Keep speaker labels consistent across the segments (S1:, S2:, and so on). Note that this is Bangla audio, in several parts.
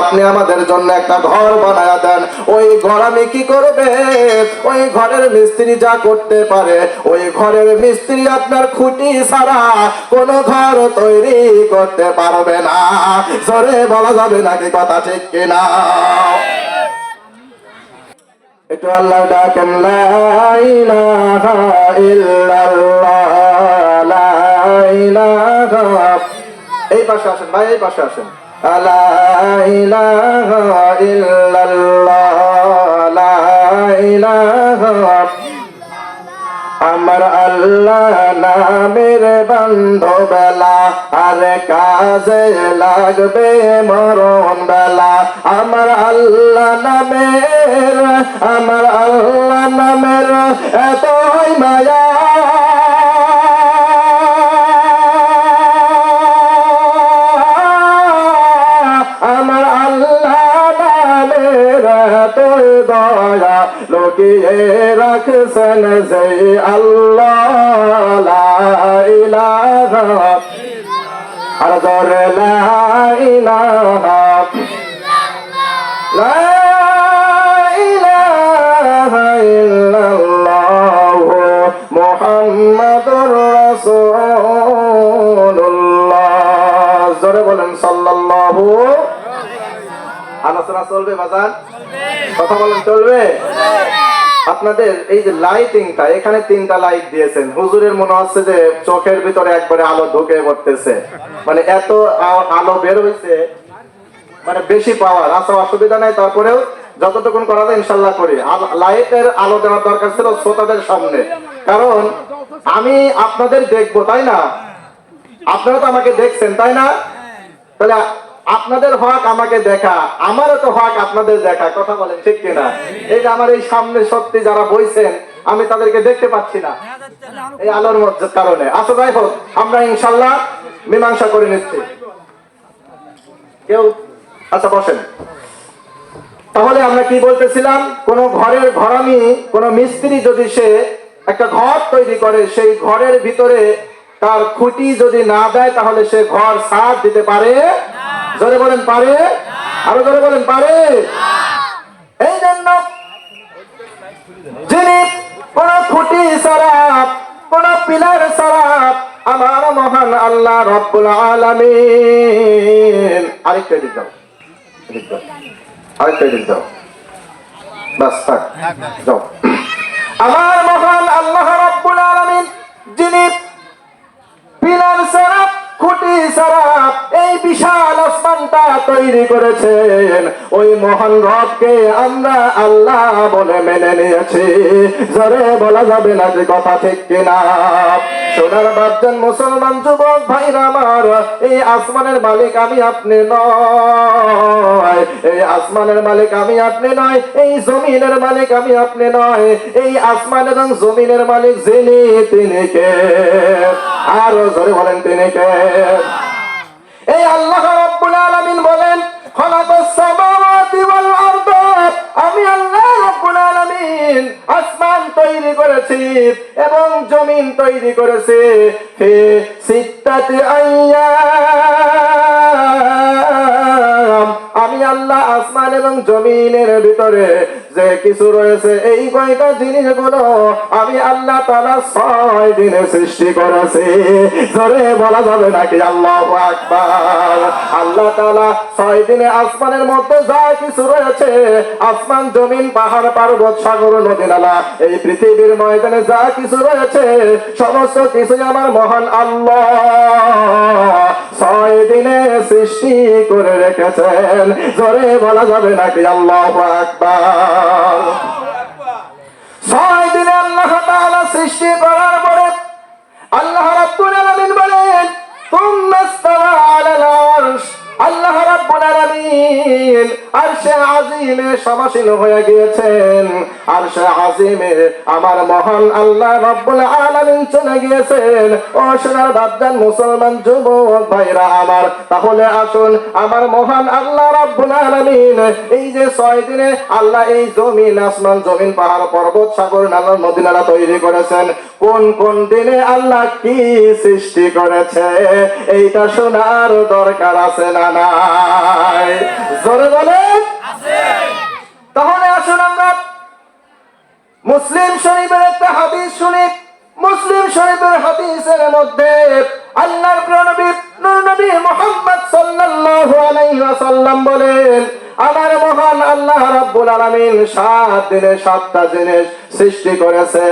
S1: আপনি আমাদের জন্য একটা ঘর বানায়া দেন। ওই ঘর আমি কি করবে? ওই ঘরের মিস্ত্রি যা করতে পারে, ওই ঘরের মিস্ত্রি আপনার খুঁটি ছাড়া কোনো ঘর তৈরি করতে পারবে না। জোরে বলা যাবে নাকি কথা ঠিক কিনা? একটু আল্লাহ ডাকেন, লা ইলাহা ইল্লাল্লাহ, লা ইলাহা। এই পাশে আসেন ভাই, এই পাশে আসেন। লা ইলাহা ইল্লাল্লাহ, লা ইলাহা। আমার আল্লাহ নামের বান্ধবেলা আর কাজে লাগবে মরণ বেলা। আমার আল্লাহ নামের এতই মায়া, আমার আল্লাহ নামের এতই দয়া, লুকিয়ে রাখছেন যে আল্লাহ। লা ইলাহা, আর জোরে লা ইলাহা, লা ইলাহা ইল্লাল্লাহ মুহাম্মাদুর রাসূলুল্লাহ। জোরে বলেন সাল্লাল্লাহু। আলোচনা চলবে বাজার, কথা বলেন চলবে। আপনাদের এই যে লাইটিংটা, এখানে 3টা লাইট দিয়েছেন, হুজুরের মনে হচ্ছে যে চোখের ভিতরে একবারে আলো ঢুকে পড়তেছে, মানে এত আলো বের হইছে, মানে বেশি পাওয়ার আছে। অসুবিধা নাই, তারপরেও যতটুকু করা যায় ইনশাল্লাহ করি। লাইটের আলো দেওয়ার দরকার ছিল শ্রোতাদের সামনে, কারণ আমি আপনাদের দেখবো, তাই না? আপনারা তো আমাকে দেখছেন, তাই না? তাহলে আপনাদের হক আমাকে দেখা, আমারও তো হক আপনাদের দেখা, কথা বলেন ঠিক কিনা? এই যে আমার এই সামনে সত্যি যারা বইছেন, আমি তাদেরকে দেখতে পাচ্ছি না এই আলোর মধ্যে কারণে। আচ্ছা যাই হোক, আমরা ইনশাল্লাহ মীমাংসা করে নিচ্ছি। কেউ আচ্ছা বসেন। তাহলে আমরা কি বলতেছিলাম? কোন ঘরের ঘরামি, কোন মিস্ত্রি যদি সে একটা ঘর তৈরি করে, সেই ঘরের ভিতরে তার খুঁটি যদি না দেয়, তাহলে সে ঘর ছাদ দিতে পারে? জোরে বলেন পারে? আরো জোরে বলেন পারে? এই জন্য যিনি কোন খুঁটি ছাড়া, কোন পিলার ছাড়া আমার মহান আল্লাহ রব্বুল আলামিন, আরেকটা দিক দাও, আরেকটা দিক দাও, বাস থাক, যাও। আমার মহান আল্লাহ রব্বুল আলামিন যিনি পিলার ছাড়া, খুঁটি ছাড়া এই বিশাল আসমানটা তৈরি করেছেন, ওই মহান রবকে আমরা আল্লাহ বলে মেনে নিয়েছি। জোরে বলা যাবে না যে কথা ঠিক কিনা? সোনার বাপজান মুসলমান যুবক ভাইরা আমার, এই আসমানের মালিক আমি আপনি নয়, এই আসমানের মালিক আমি আপনি নয়, এই জমিনের মালিক আমি আপনি নয়, এই আসমান এবং জমিনের মালিক যিনি, তিনি কে? আরো জোরে বলেন তিনি কে? এই আল্লাহ রাব্বুল আলামিন বলেন, খালাকাস সামাওয়াতি ওয়াল আরদ, আমি আল্লাহ রাব্বুল আলামিন আসমান তৈরি করেছি এবং জমিন তৈরি করেছি ফি সিত্তাতি আইয়াম। আমি আল্লাহ আসমান এবং জমিনের ভিতরে যে কিছু রয়েছে, এই কয়টা জিনিসগুলো আমি আল্লাহ তাআলা 6 দিনে সৃষ্টি করেছি। জোরে বলা যাবে নাকি আল্লাহু আকবার? আল্লাহ তাআলা 6 দিনে আসমানের মধ্যে যা কিছু রয়েছে, আসমান, জমিন, পাহাড়, পর্বত, সাগর, নদী, নালা, এই পৃথিবীর ময়দানে যা কিছু রয়েছে, সমস্ত কিছু আমার মহান আল্লাহ 6 দিনে সৃষ্টি করে রেখেছেন। জোরে বলা যাবে নাকি আল্লাহু আকবার? 6 দিনে আল্লাহ তাআলা সৃষ্টি করার পরে আল্লাহ রাব্বুল আলামিন বলেন, তুম্মা ইস্তাওয়া আলাল আরশ। আল্লাহ রাব্বুল আলামিন আরশে আজিমে সমাসীন হয়ে গিয়েছেন। আরশে আজিমে আমার মহান আল্লাহ রাব্বুল আলামিন চলে গিয়েছেন। ও সোনার বাপজান মুসলমান যুবক ভাইরা আমার, তাহলে আসুন, আমার মহান আল্লাহ রাব্বুল আলামিন এই যে 6 দিনে আল্লাহ এই জমিন, আসমান, জমিন, পাহাড়, পর্বত, সাগর, নালা, নদী, নালা তৈরি করেছেন, কোন কোন দিনে আল্লাহ কি সৃষ্টি করেছে, এইটা শোনার দরকার আছে না নাই? জোরে বলেন তাহলে আসুন আমরা মুসলিম শরীফের একটা হাদিস শুনি। মুসলিম শরীফের হাদিসের মধ্যে আল্লাহর প্রিয় নবী নূর নবী মুহাম্মদ সাল্লাল্লাহু আলাইহি ওয়াসাল্লাম বলেন, আমার মহান আল্লাহ রাব্বুল আলামিন 7 দিনে 7টা জিনিস সৃষ্টি করেছে।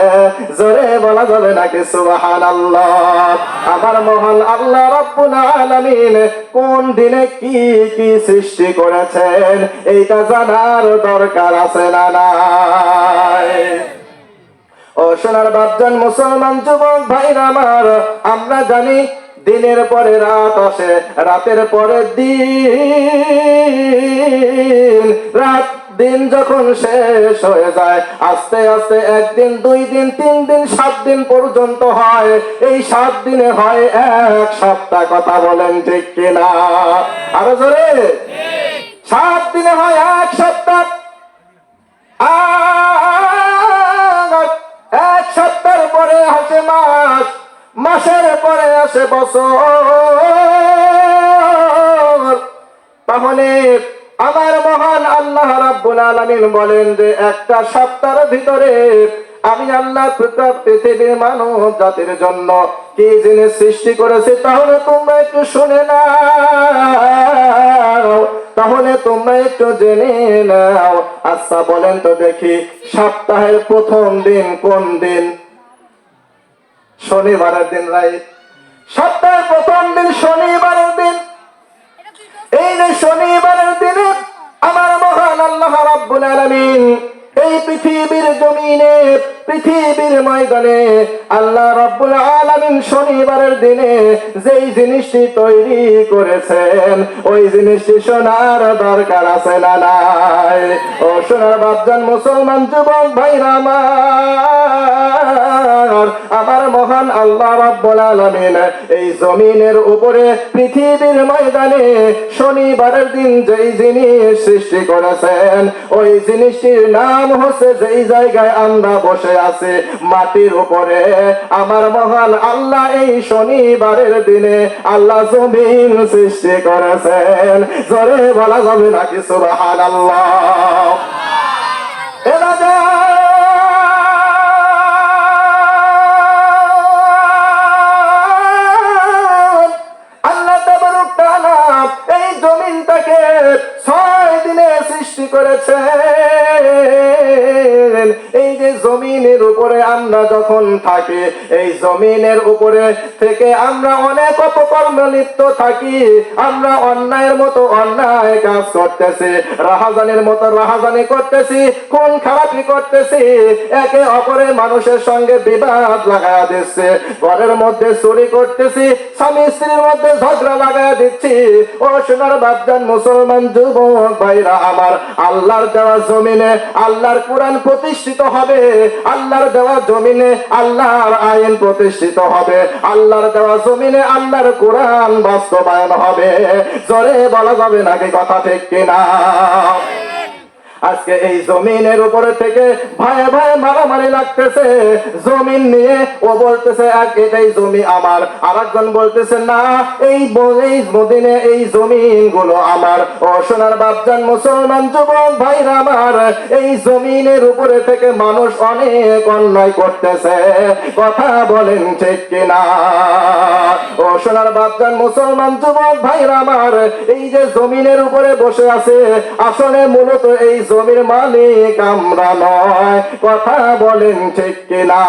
S1: জোরে বলা যাবে নাকি সুবহানাল্লাহ? আমার মহান আল্লাহ রাব্বুল আলামিন কোন দিনে কি কি সৃষ্টি করেছেন এইটা জানার দরকার আছে না নাই? ও সোনার বাপজান মুসলমান যুবক ভাইরা আমার, আমরা জানি দিনের পরে রাত আসে, রাতের পরে দিন, রাত দিন যখন শেষ হয়ে যায় আস্তে আস্তে একদিন, 2 দিন, 3 দিন, 7 দিন পর্যন্ত হয়। এই 7 দিনে হয় 1 সপ্তাহ। কথা বলেন ঠিক কিনা? আরো জোরে। 7 দিনে হয় 1 সপ্তাহ। 1 সপ্তাহের পরে আসে মাস, মাসের পরে আসে বছর। তাহলে আমার মহান আল্লাহ রাব্বুল আলামিন বলেন যে একটা সপ্তাহের ভিতরে আমি আল্লাহ পৃথিবীর মানব জাতির জন্য কি জিনিস সৃষ্টি করেছি, তাহলে তোমরা একটু শুনে নাও, তাহলে তোমরা একটু জেনে নাও। আচ্ছা বলেন তো দেখি, সপ্তাহের প্রথম দিন কোন দিন? শনিবারের দিন, রাইট? সপ্তাহের প্রথম দিন শনিবারের দিন। এই যে শনিবারের দিনে আমার মহান আল্লাহ রাব্বুল আলামিন এই পৃথিবীর জমিনে, পৃথিবীর ময়দানে আল্লাহ রাব্বুল আলামিন শনিবারের দিনে যেই জিনিসটি তৈরি করেছেন ওই জিনিসটি শোনার দরকার আছে না নাই? ও সোনার বাপজান মুসলমান যুবক ভাইরা আমার মহান আল্লাহ রাব্বুল আলামিন এই জমিনের উপরে পৃথিবীর ময়দানে শনিবারের দিন যেই জিনিস সৃষ্টি করেছেন ওই জিনিসটির নাম হচ্ছে, যেই জায়গায় আমরা বসে আছি মাটির উপরে, আমার মহান আল্লাহ এই শনিবারের দিনে আল্লাহ জমিন সৃষ্টি করেছেন। জোরে বলা যাবে নাকি সুবহানাল্লাহ? আল্লাহ তাবারক তাআলা এই জমিনটাকে 6 দিনে সৃষ্টি করেছেন। এই যে জমিনের উপরে আমরা যখন থাকি, এই জমিনের উপরে থেকে আমরা অনেক অপকর্মে লিপ্ত থাকি। আমরা অন্যায়ের মতো অন্যায় কাজ করতেছি, রাহাজানির মতো রাহাজানি করতেছি, খুন খারাপি করতেছি, একে অপরের মানুষের সঙ্গে বিবাদ লাগায়া দিচ্ছে, ঘরের মধ্যে চুরি করতেছি, স্বামী স্ত্রীর মধ্যে ঝগড়া লাগায়া দিচ্ছি। ও সোনার বাপজান মুসলমান যুবক ভাইরা আমার, আল্লাহর দেওয়া জমিনে আল্লাহর কোরআন প্রতিষ্ঠিত হবে, আল্লাহর দেওয়া জমিনে আল্লাহর আইন প্রতিষ্ঠিত হবে, আল্লাহর দেওয়া জমিনে আল্লাহর কোরআন বাস্তবায়ন হবে। জোরে বলা যাবে নাকি কথা ঠিক কিনা? আজকে এই জমিনের উপরে থেকে ভাই ভাই মারামারি লাগতেছে জমিন নিয়ে। ও বলতেছে এই জমি আমার, আরেকজন বলতেছে না এই মদিনে এই জমিন গুলো আমার। ও সোনার বাপজান মুসলমান যুবক ভাইরা আমার, এই জমিনের উপরে থেকে মানুষ অনেক অন্যায় করতেছে। কথা বলেন ঠিক কিনা? ও সোনার বাপজান মুসলমান যুবক ভাইরা আমার, এই যে জমিনের উপরে বসে আছে আসলে মূলত এই জমির মালিক আমরা নয়। কথা বলেন ঠিক কিনা?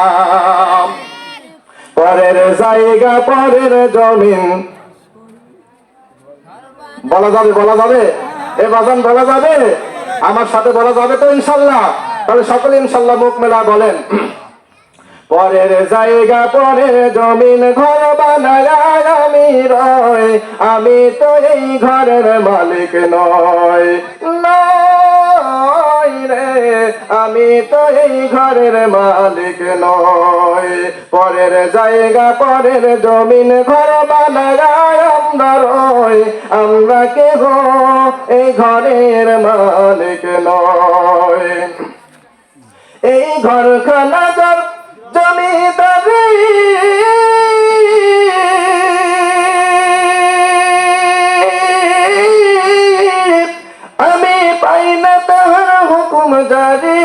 S1: পরের জায়গা পরের জমিন বলা যাবে? বলা যাবে? এ বাজান বলা যাবে? আমার সাথে বলা যাবে তো ইনশাল্লাহ? তাহলে সকলে ইনশাল্লাহ মুখ মেলা বলেন। পরের জায়গা পরের জমিন ঘর বানায় আমি রই, আমি তো এই ঘরের মালিক নয়। রে আমি তো এই ঘরের মালিক নয়। পরের জায়গা পরের জমিন ঘর বানায় আমরা রই, আমরা কেহ এই ঘরের মালিক নয়। এই ঘরখানা যার জমিদারি হুকুম জারি।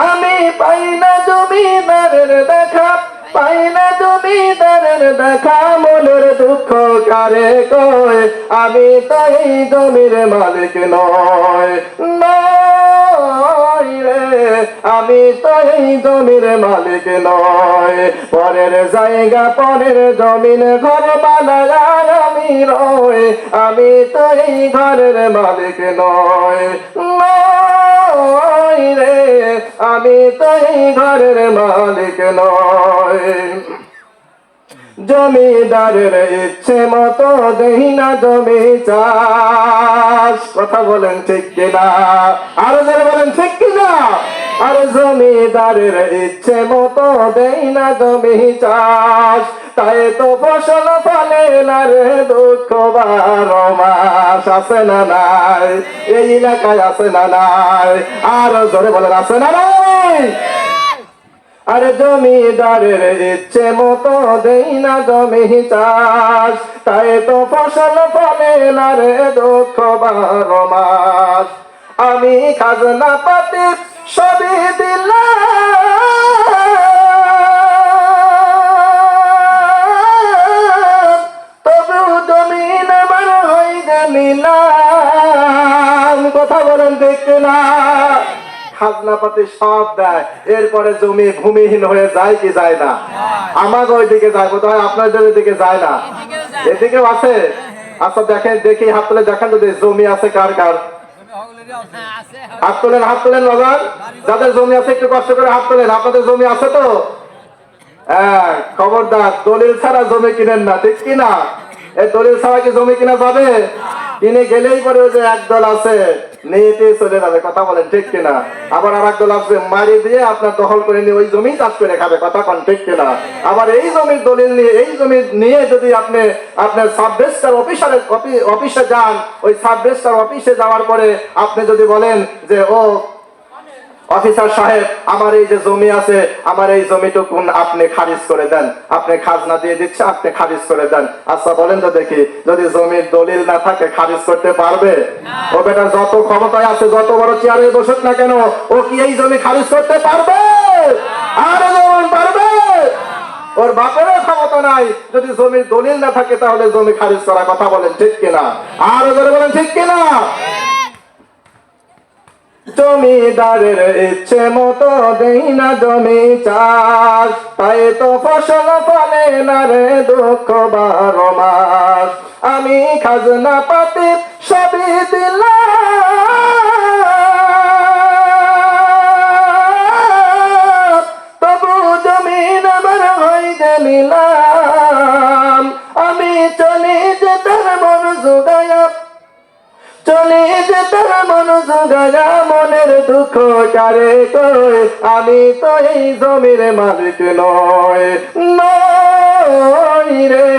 S1: আমি পাই না জমিদারের দেখা, পাই না জমিদারের দেখা, মনের দুঃখ কারে কয়, আমি তো এই জমির মালিক নয়, নয় রে, আমি তো এই জমির মালিক নয়। পরের জায়গা পরের জমিন ঘর বানায় আমি রই, আমি তো এই ঘরের মালিক নয়, নয় রে, আমি তো এই ঘরের মালিক নয়। জমিদারের ইচ্ছে মতো দেই না জমি চাষ, কথা বলেন ঠিক কিনা, আরো যারা বলেন ঠিক কিনা। আর জমিদারের ইচ্ছে মতো দেই না জমি চাষ, তাই তো ফসল ফলে না রে দুঃখ 12 মাস। আছে না নাই এই এলাকায়, আছে না নাই, আরো জোরে বলেন আছে না নাই। আরে জমিদারের ইচ্ছে মতো দেই না জমি চাষ, তাই তো ফসল ফলে না রে দুঃখ 12 মাস। আমি খাজনা পাতি সবই দিলাম, তবু জমিন আমার হইতে নিলাম, কথা বলেন ঠিক না। খাজনা পাতি সব দেয়, এরপরে জমি ভূমিহীন হয়ে যায় কি যায় না? আমাকে ওইদিকে যায়, বোধহয় আপনাদের ওইদিকে যায় না, এদিকেও আছে। আচ্ছা দেখেন, দেখি হাত তুলে দেখেন যদি জমি আছে কার কার, হাত তোলেন, হাত তোলেন বাবা, যাদের জমি আছে একটু কষ্ট করে হাত তোলেন। আপনাদের জমি আছে তো? হ্যাঁ, খবরদার দলিল ছাড়া জমি কিনেন না, ঠিক কিনা। এই দলিল ছাড়া কি জমি কিনা যাবে? কিনে গেলেই পরে ওই যে একদল আছে নিতে চলে যাবে, কথা বলেন ঠিক কিনা। আবার আর একদল আছে মারি দিয়ে আপনার দখল করে নিয়ে ওই জমি চাষ করে খাবে, কথা কন ঠিক কিনা। আবার এই জমির দলিল নিয়ে, এই জমি নিয়ে যদি আপনি আপনার সাব রেজিস্ট্রার অফিসে যান, ওই সাব রেজিস্ট্রার অফিসে যাওয়ার পরে আপনি যদি বলেন যে ও অফিসার সাহেব, আমার এই যে জমি আছে, আমার এই জমিটুকুন আপনি খারিজ করে দেন, আপনি খাজনা দিয়ে দিচ্ছে, আপনি খারিজ করে দেন। আচ্ছা বলেন তো দেখি, যদি জমির দলিল না থাকে খারিজ করতে পারবে? ও বেটা যত ক্ষমতায় আছে, যত বড় চেয়ারে বসুক না কেন, ও কি এই জমি খারিজ করতে পারবে? আর যেমন পারবে, ওর বাপেরও ক্ষমতা নাই। যদি জমির দলিল না থাকে তাহলে জমি খারিজ করা, কথা বলেন ঠিক কিনা, আর বলেন ঠিক কিনা। জমিদারের ইচ্ছে মতো দেই না জমি চাষ, তাই তো ফসল ফলে না রে দুঃখ 12 মাস। আমি খাজনা পাতি সবই দিলাম, তবু জমিন আমার হইতে নিলাম। আমি চলে যেতার মন জোগায়া, চলে যেতার মন জোগায়া, মনের দুঃখ কারে কই, আমি তো এই জমির মালিক নয়, নয় রে,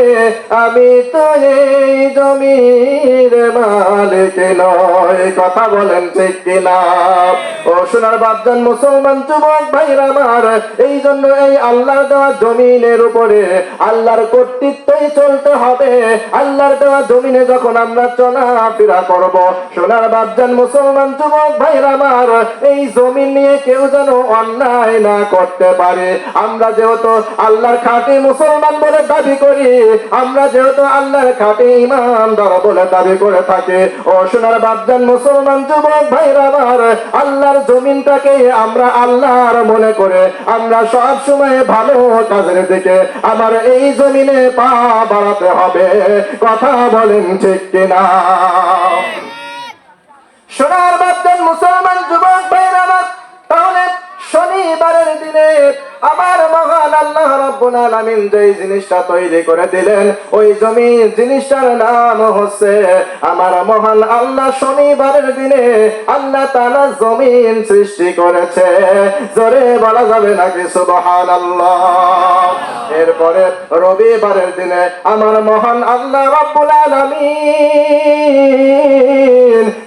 S1: আমি তো এই জমির মালিক নয়, কথা বলেন ঠিক কিনা। ও সোনার বাপজান মুসলমান যুবক ভাইরা আমার, এই জন্য এই আল্লাহর দেওয়া জমিনের উপরে আল্লাহর কর্তৃত্বই চলতে হবে। আল্লাহর দেওয়া জমিনে যখন আমরা চলাফেরা করব, সোনার বাপজান মুসলমান যুবক ভাইরা আমার, এই জমিন নিয়ে কেউ যেন অন্যায় না করতে পারে। আমরা যেহেতু আল্লাহর খাঁটি মুসলমান বলে দাবি করি, আমরা যেহেতু আল্লাহর খাঁটি ইমানদার বলে দাবি করে থাকি, ও সোনার বাপজান মুসলমান যুবক ভাইরা আমার, আল্লাহর জমিনটাকে আমরা আল্লাহর মনে করে আমরা সব সময় ভালো কাজের দিকে আমার এই জমিনে পা বাড়াতে হবে, কথা বলেন ঠিক কিনা। সোনার বাপজান মুসলমান যুবক ভাইরা আমার, তাহলে শনিবারের দিনে আমার মহান আল্লাহ রাব্বুল আলামিন যে জিনিসটা তৈরি করে দিলেন, ওই জমির জিনিসটার নাম হচ্ছে, আমার মহান আল্লাহ শনিবারের দিনে আল্লাহ তাআলা জমিন সৃষ্টি করেছে, জোরে বলা যাবে নাকি সুবহানাল্লাহ। এরপরে রবিবারের দিনে আমার মহান আল্লাহ রাব্বুল আলামিন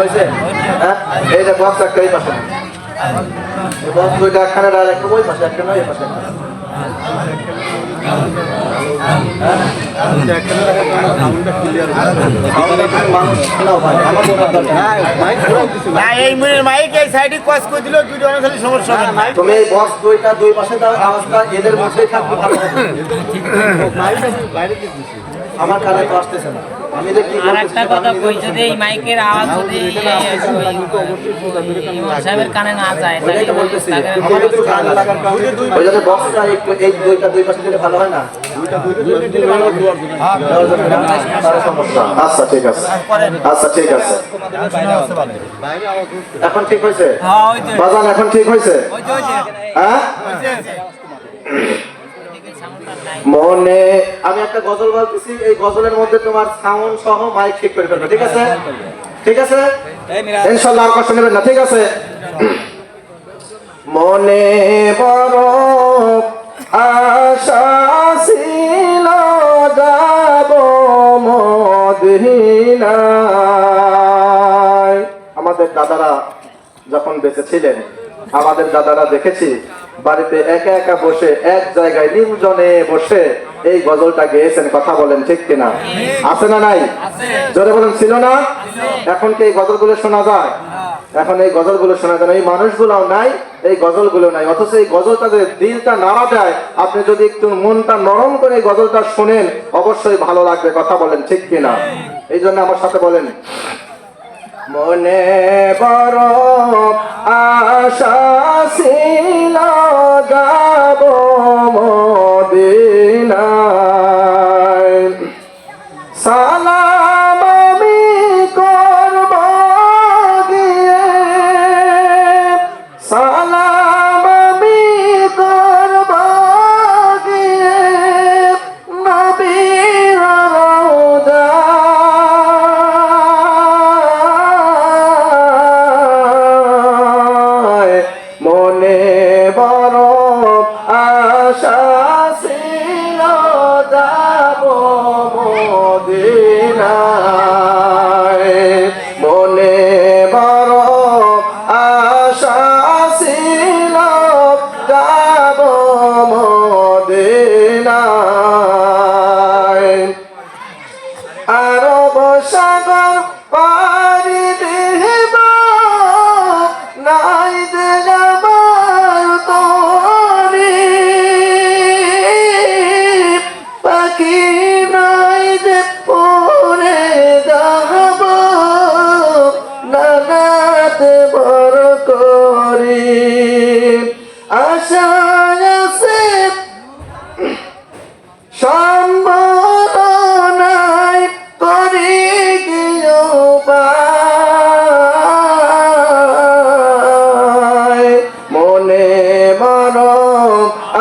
S1: হয়েছে হ্যাঁ এই যে বক্স একটা এই পাশে বক্স দুইটা একখানে একটা ওই পাশে একটা নয় এই পাশে
S2: এই মিনিট মাইক এই সাইডে কস করে দিল দুটো অনুসারে সমস্যা হবে না।
S1: তুমি এই বক্স দুইটা দুই পাশে দাও আওয়াজটা এদের মধ্যেই থাকবে ভালো হবে আমার কানে তো আসতেছে না আমি দেখি
S3: আর একটা কথা কই, যদি এই মাইকের আওয়াজ যদি ইমাম সাহেবের কানে না যায়
S1: ওইটাই তো বলতেছি আমার একটু কান লাগার কারণে ওই জন্য বক্সটা একটু এই দুইটা দুই পাশে দিলে ভালো হয় না আচ্ছা ঠিক আছে আচ্ছা ঠিক আছে এখন ঠিক হয়েছে বাজান এখন ঠিক হয়েছে হ্যাঁ মনে আমি একটা গজল বলতেছি এই গজলের মধ্যে তোমার সাউন্ড সহ মাইক ঠিক করে ফেলবে ঠিক আছে ঠিক আছে ইনশাআল্লাহ আর কষ্ট নেবেন না ঠিক আছে মনে বড় আশা ছিল যাব মদিনায় আমাদের দাদারা যখন বেঁচে ছিলেন আমাদের দাদারা দেখেছি বাড়িতে একা একা বসে এক জায়গায় নির্জনে বসে এই গজলটা গেয়েছেন কথা বলেন ঠিক কিনা আছে না নাই জোরে বলেন ছিল না এখন কি এই গজলগুলো শোনা যায় এখন এই গজলগুলো শোনা যায় এই মানুষগুলোও নাই এই গজলগুলো নাই অথচ এই গজলটা যে দিলটা নাড়া দেয় আপনি যদি একটু মনটা নরম করে এই গজলটা শোনেন অবশ্যই ভালো লাগবে কথা বলেন ঠিক কিনা এই জন্য আমার সাথে বলেন মনে বড় আশা ছিল যাব মদিনায় সালাম আমি করব গিয়ে সালাম আমি করব গিয়ে নবীর রওজা মনে বড় আশা ছিল যাব মদিনায় মনে বড় আশা ছিল যাব মদিনায় আরব সাগর পারি দেব নাই যে যাবার তরি পাখি নাই যে পরে যাব নানাতে বড় করি আশা আছে সম্ভাবনায় করি গিয়ে মনে মন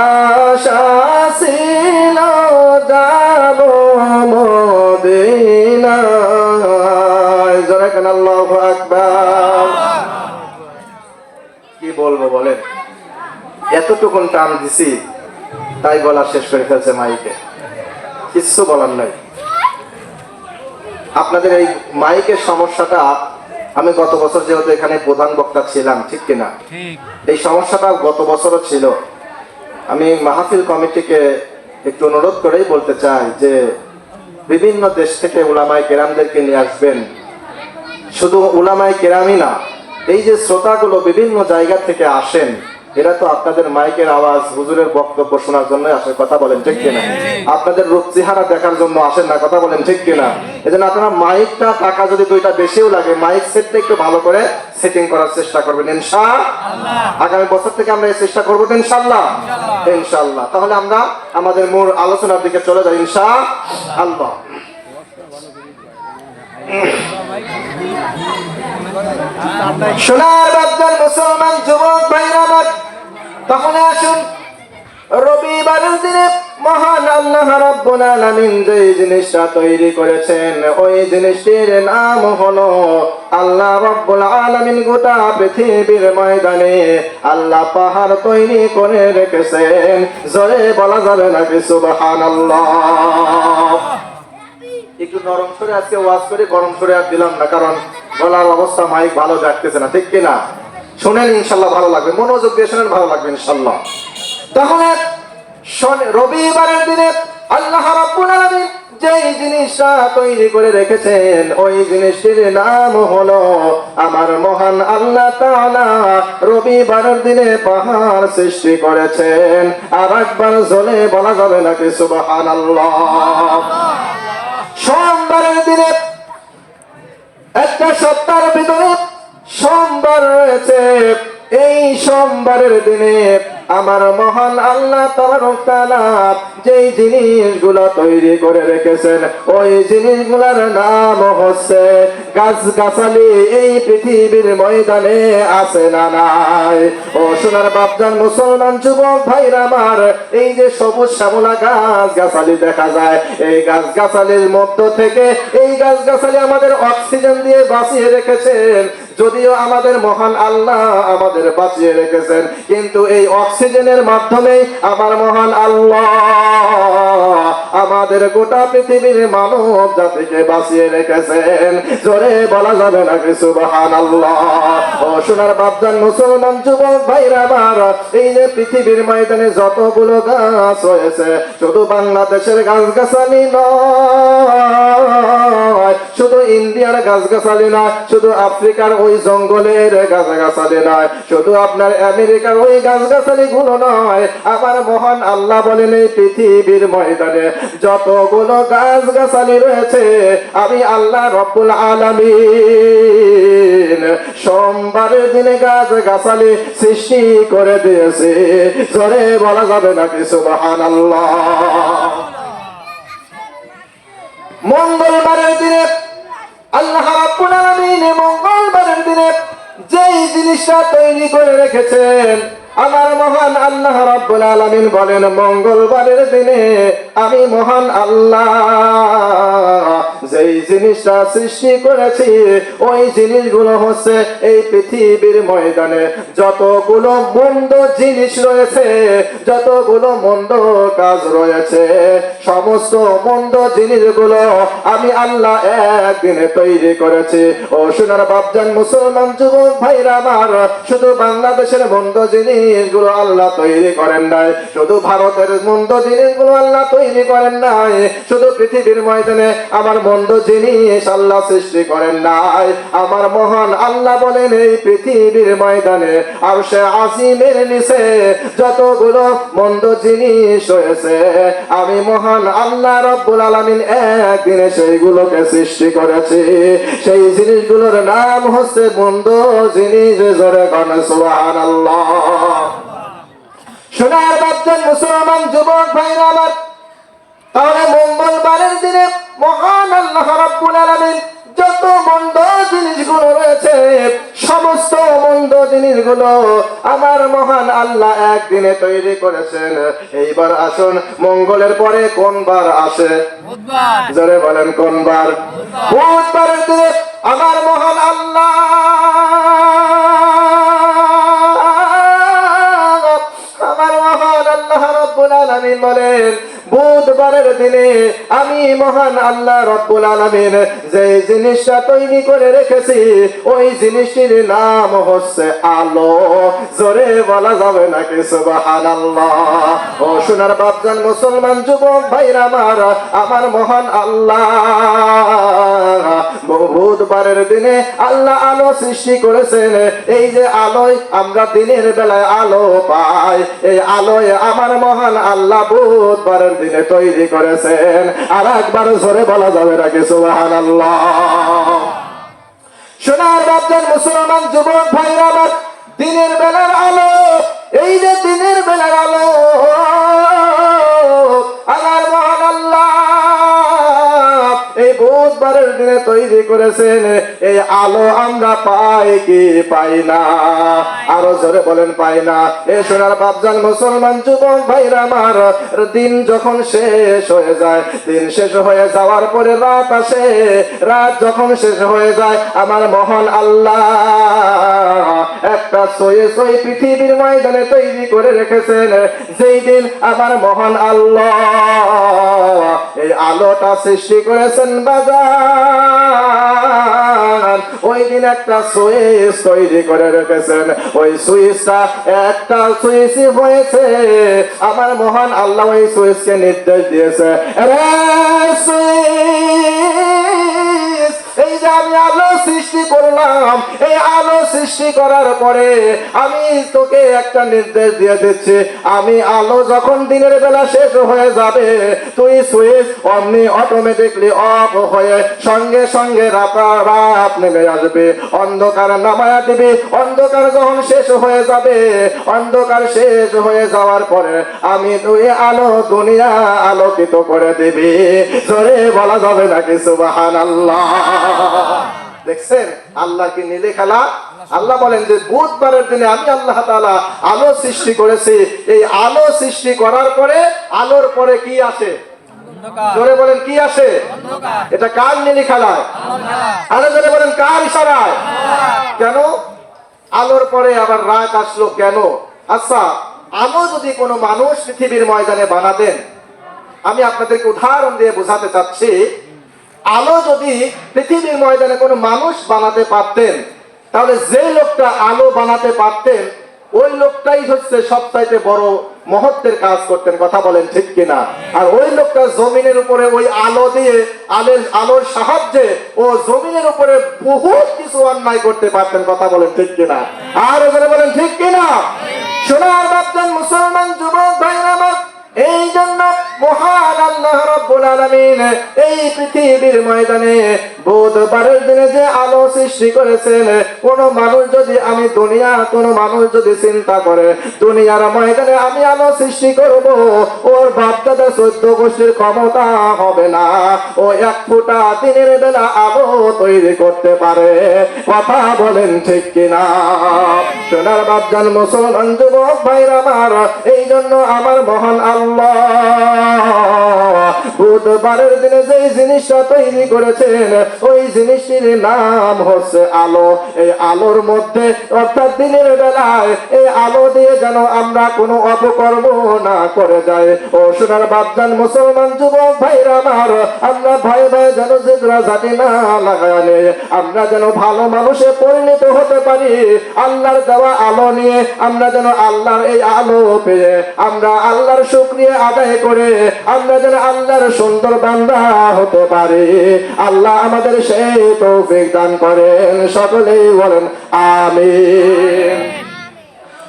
S1: আশা ছিল যাব মদিনায় জোরে কান আল্লাহু আকবার কি বলবো বলেন এতটুকুন টান দিছি তাই গলা শেষ করে ফেলছে মাইকে কিচ্ছু বলার নাই আপনাদের এই মাইকের সমস্যাটা আমি গত বছর যেহেতু এখানে প্রধান বক্তা ছিলাম ঠিক কিনা এই সমস্যাটা গত বছরও ছিল আমি মাহফিল কমিটিকে একটু অনুরোধ করেই বলতে চাই যে বিভিন্ন দেশ থেকে উলামায়ে কেরামদেরকে নিয়ে আসবেন শুধু উলামায়ে কেরামই না এই যে শ্রোতাগুলো বিভিন্ন জায়গা থেকে আসেন এরা তো আপনাদের মাইকের আওয়াজ হুজুরের বক্তব্য শোনার জন্য আসে কথা বলেন ঠিক কিনা আপনাদের রূপ চেহারা দেখার জন্য আসেন না কথা বলেন ঠিক কিনা এজন্য আপনারা মাইকটা টাকা যদি দুইটা বেশিও লাগে মাইক সেটটা একটু ভালো করে সেটিং করার চেষ্টা করবেন ইনশাআল্লাহ আগামী বছর থেকে আমরা এই চেষ্টা করব তো ইনশাআল্লাহ ইনশাআল্লাহ তাহলে আমরা আমাদের মূল আলোচনার দিকে চলে যাই ইনশাআল্লাহ সোনার বাচ্চার মুসলমান যুবক ভাইরা আমার, তখন আসুন রবিবারের দিনে মহান আল্লাহ রাব্বুল আলামিন যে জিনিসটা তৈরি করেছেন, ওই জিনিসটির নাম হলো আল্লাহ রাব্বুল আলামিন গোটা পৃথিবীর ময়দানে আল্লাহ পাহাড় তৈরি করে রেখেছেন। জোরে বলা যাবে নাকি সুবহানাল্লাহ? একটু নরম সুরে আজকে ওয়াজ করে, গরম সুরে আর দিলাম না, কারণ গলার অবস্থা মাইক ভালো যাচ্ছে না, ঠিক কিনা? শুনেন ইনশাল্লাহ ভালো লাগবে, মনোযোগ দিয়ে শুনেন, ভালো লাগবে ইনশাল্লাহ। তাহলে রবিবারের দিনে আল্লাহ রাব্বুল আলামিন যেই জিনিসটা তৈরি করে রেখেছেন, ওই জিনিসটির নাম হলো আমার মহান আল্লাহ তাআলা রবিবারের দিনে পাহাড় সৃষ্টি করেছেন। আর একবার জোরে বলা যাবে নাকি সুবহানাল্লাহ? সোমবারের দিনে, একটা সপ্তাহের ভিতরে সোমবার রয়েছে, এই সোমবারের দিনে আমার মহান আল্লাহ তাআলা যেই জিনিসগুলো তৈরি করে রেখেছেন, ওই জিনিসগুলোর নাম হচ্ছে গাছগাছালি। এই পৃথিবীর ময়দানে আছে না নাই? ও সোনার বাপজান মুসলমান যুবক ভাইরা আমার, এই যে সবুজ শ্যামলা গাছগাছালি দেখা যায়, এই গাছগাছালির মধ্য থেকে এই গাছগাছালি আমাদের অক্সিজেন দিয়ে বাঁচিয়ে রেখেছেন। যদিও আমাদের মহান আল্লাহ আমাদের বাঁচিয়ে রেখেছেন, কিন্তু এই অক্সিজেনের মাধ্যমে আমার মহান আল্লাহ আমাদের গোটা পৃথিবীর মানব জাতিকে বাঁচিয়ে রেখেছেন। জোরে বলা যাবে নাকি সুবহানাল্লাহ? ও সোনার বাপজান মুসলমান যুবক ভাইরা আমার, এই যে পৃথিবীর ময়দানে যতগুলো গাছ রয়েছে, শুধু বাংলাদেশের গাছগাছালি নয়, শুধু ইন্ডিয়ার গাছগাছালি নয়, শুধু আফ্রিকার ওই জঙ্গলের গাছগাছালি নয়, শুধু আপনার আমেরিকার ওই গাছগাছালি গুলো নয়, আমার মহান আল্লাহ বলেন এই পৃথিবীর ময়দানে যতগুলো গাছগাছালি রয়েছে, আমি আল্লাহ রব্বুল আলামিন সোমবারের দিনে গাছগাছালি সৃষ্টি করে দিয়েছে। জোরে বলা যাবে নাকি সুবহানাল্লাহ? মঙ্গলবারের দিনে আল্লাহ রাব্বুল আলামিন মঙ্গলবারের দিনে যেই জিনিসটা তৈরি করে রেখেছেন, আমার মহান আল্লাহ রাব্বুল আলামিন বলেন মঙ্গলবারের দিনে আমি মহান আল্লাহ যেই জিনিসটা সৃষ্টি করেছি, ওই জিনিসগুলো হচ্ছে এই পৃথিবীর ময়দানে যতগুলো মন্দ জিনিস রয়েছে, যতগুলো মন্দ কাজ রয়েছে, সমস্ত মন্দ জিনিসগুলো আমি আল্লাহ একদিনে তৈরি করেছি। ও সোনার বাপজান মুসলমান যুবক ভাইরা আমার, শুধু বাংলাদেশের মন্দ জিনিসগুলো আল্লাহ তৈরি করেন নাই, শুধু ভারতের মন্দ জিনিসগুলো আল্লাহ তৈরি করেন নাই, শুধু পৃথিবীর ময়দানে আমার মন্দ জিনিস আল্লাহ সৃষ্টি করেন নাই। আমার মহান আল্লাহ বলেন এই পৃথিবীর ময়দানে আরশে আজিমের নিচে যতগুলো মন্দ জিনিস রয়েছে, আমি মহান আল্লাহ রব্বুল আলামিন একদিনে সেইগুলোকে সৃষ্টি করেছি। সেই জিনিসগুলোর নাম হচ্ছে মন্দ জিনিস। জোরে কোন সুবহানাল্লাহ? সোনার বাচ্চার মুসলমান যুবক ভাইরা আমার, তাহলে মঙ্গলবারের দিনে মহান আল্লাহ রাব্বুল আলামিন যত মন্দ জিনিসগুলো রয়েছে, সমস্ত মন্দ জিনিসগুলো আমার মহান আল্লাহ একদিনে তৈরি করেছেন। এইবার আসুন, মঙ্গলের পরে কোন বার আসে?
S3: বুধবার।
S1: জোরে বলেন কোন বার? বুধবারের দিনে আমার মহান আল্লাহ রব্বুল আলামিন বলেন বুধবারের দিনে আমি মহান আল্লাহ রব্বুল আলামিন যে জিনিসটা তৈরি করে রেখেছি, ওই জিনিসটির নাম হচ্ছে আলো। জোরে বলা যাবে নাকি সুবহানাল্লাহ? ও সোনার বাপজান মুসলমান যুবক ভাইরা আমার, আমার মহান আল্লাহ বুধবারের দিনে আল্লাহ আলো সৃষ্টি করেছেন। এই যে আলোয় আমরা দিনের বেলায় আলো পাই, এই আলোয় আমার মহান আল্লাহ বুধবারের দিনে তৈরি করেছেন। আর একবার জোরে বলা যাবে নাকি সুবহানাল্লাহ? সোনার বাপজান মুসলমান যুবক ভাইরা আমার, দিনের বেলার আলো, এই যে দিনের বেলার আলো আমার মহান আল্লাহ এই বুধবারের দিনে তৈরি করেছেন, এই আলো আমরা পাই কি পাই না? আরো জোরে বলেন পাই না। এ সোনার বাপজান মুসলমান যুবক ভাইরা আমার, দিন যখন শেষ হয়ে যায়, দিন শেষ হয়ে যাওয়ার পরে রাত আসে। রাত যখন শেষ হয়ে যায়, আমার মহান আল্লাহ একটা সয়ে সয়ে পৃথিবীর ময়দানে তৈরি করে রেখেছেন। যেই দিন আমার মহান আল্লাহ এই আলোটা সৃষ্টি করেছেন বাজার, ওই দিন একটা সুইচ তৈরি করে রেখেছেন। ওই সুইচটা একটা সুইচ হয়েছে, আমার মহান আল্লাহ ওই সুইচকে নির্দেশ দিয়েছে, রে সুইচ, এই যে আমি আলো সৃষ্টি করলাম, এই আলো সৃষ্টি করার পরে আমি তোকে একটা নির্দেশ দিয়ে দিচ্ছি, আমি আলো যখন দিনের বেলা শেষ হয়ে যাবে, তুই সুইচ অমনি অটোমেটিকলি অফ হয়ে সঙ্গে সঙ্গে রাত নেমে আসবে, অন্ধকার নামায়া দিবি। অন্ধকার যখন শেষ হয়ে যাবে, অন্ধকার শেষ হয়ে যাওয়ার পরে আমি তুই আলো দুনিয়া আলোকিত করে দিবি। জোরে বলা যাবে নাকি সুবহানাল্লাহ? দেখছেন আল্লাহ কি নীলে খেলা? আল্লাহ বলেন যে বুধবারের দিনে আমি আল্লাহ তাআলা আলো সৃষ্টি করেছি। এই আলো সৃষ্টি করার পরে আলোর পরে কি আসে? জোরে বলেন কি আসে? এটা কার নীলি খেলায়? আরো জোরে বলেন কার ইশারায়? কেন আলোর পরে আবার রাত আসলো কেন? আচ্ছা, আলো যদি কোনো মানুষ পৃথিবীর ময়দানে বানাতেন, আমি আপনাদেরকে উদাহরণ দিয়ে বোঝাতে চাচ্ছি, আলো যদি পৃথিবীর ময়দানে কোনো মানুষ বানাতে পারতেন, তাহলে যে লোকটা আলো বানাতে পারতেন ওই লোকটাই হচ্ছে সবচাইতে বড় মহত্বের কাজ করতেন। কথা বলেন ঠিক কিনা? আর ওই লোকটা জমিনের উপরে ওই আলো দিয়ে আলোর সাহায্যে ও জমিনের উপরে বহুত কিছু অন্যায় করতে পারতেন। কথা বলেন ঠিক কিনা? আর ওখানে বলেন ঠিক কিনা? সোনার বাপজান মুসলমান যুবক ভাইরা আমার, এই জন্য মহান আল্লাহ রাব্বুল আলামিন এই পৃথিবীর ময়দানে বুধবারের দিনে যে আলো সৃষ্টি করেছেন, কোন মানুষ যদি কোনো মানুষ যদি চিন্তা করে দুনিয়ার ময়দানে আমি আলো সৃষ্টি করব, ওর বাপদাদা 14 গোষ্ঠীর ক্ষমতা হবে না ও এক ফোঁটা দিনের বেলা আলো তৈরি করতে পারে। কথা বলেন ঠিক কিনা? সোনার বাপজান মুসলমান যুবক ভাইরা আমার, এই জন্য আমার মহান আল্লাহ বুধবারের দিনে যে জিনিসটা তৈরি করেছেন, ওই জিনিসটির নাম হচ্ছে আলো। এই আলোর মধ্যে অর্থাৎ দিনের বেলায় এই আলো দিয়ে যেন আমরা কোনো অপকর্ম না করে যাই। ও সোনার বাপজান মুসলমান যুবক ভাইরা আমার, আমরা ভয়ে ভয়ে যেন যেগুলা জাতি না লাগানে, আমরা যেন ভালো মানুষে পরিণত হতে পারি। আল্লাহর দেওয়া আলো নিয়ে আমরা যেন আল্লাহর এই আলো পেয়ে আমরা আল্লাহর শুকরিয়া আদায় করে আমরা যেন আল্লাহর সুন্দর বান্দা হতে পারি। আল্লাহ আমাদের সেই তৌফিক দান করেন। সকলেই বলেন আমিন।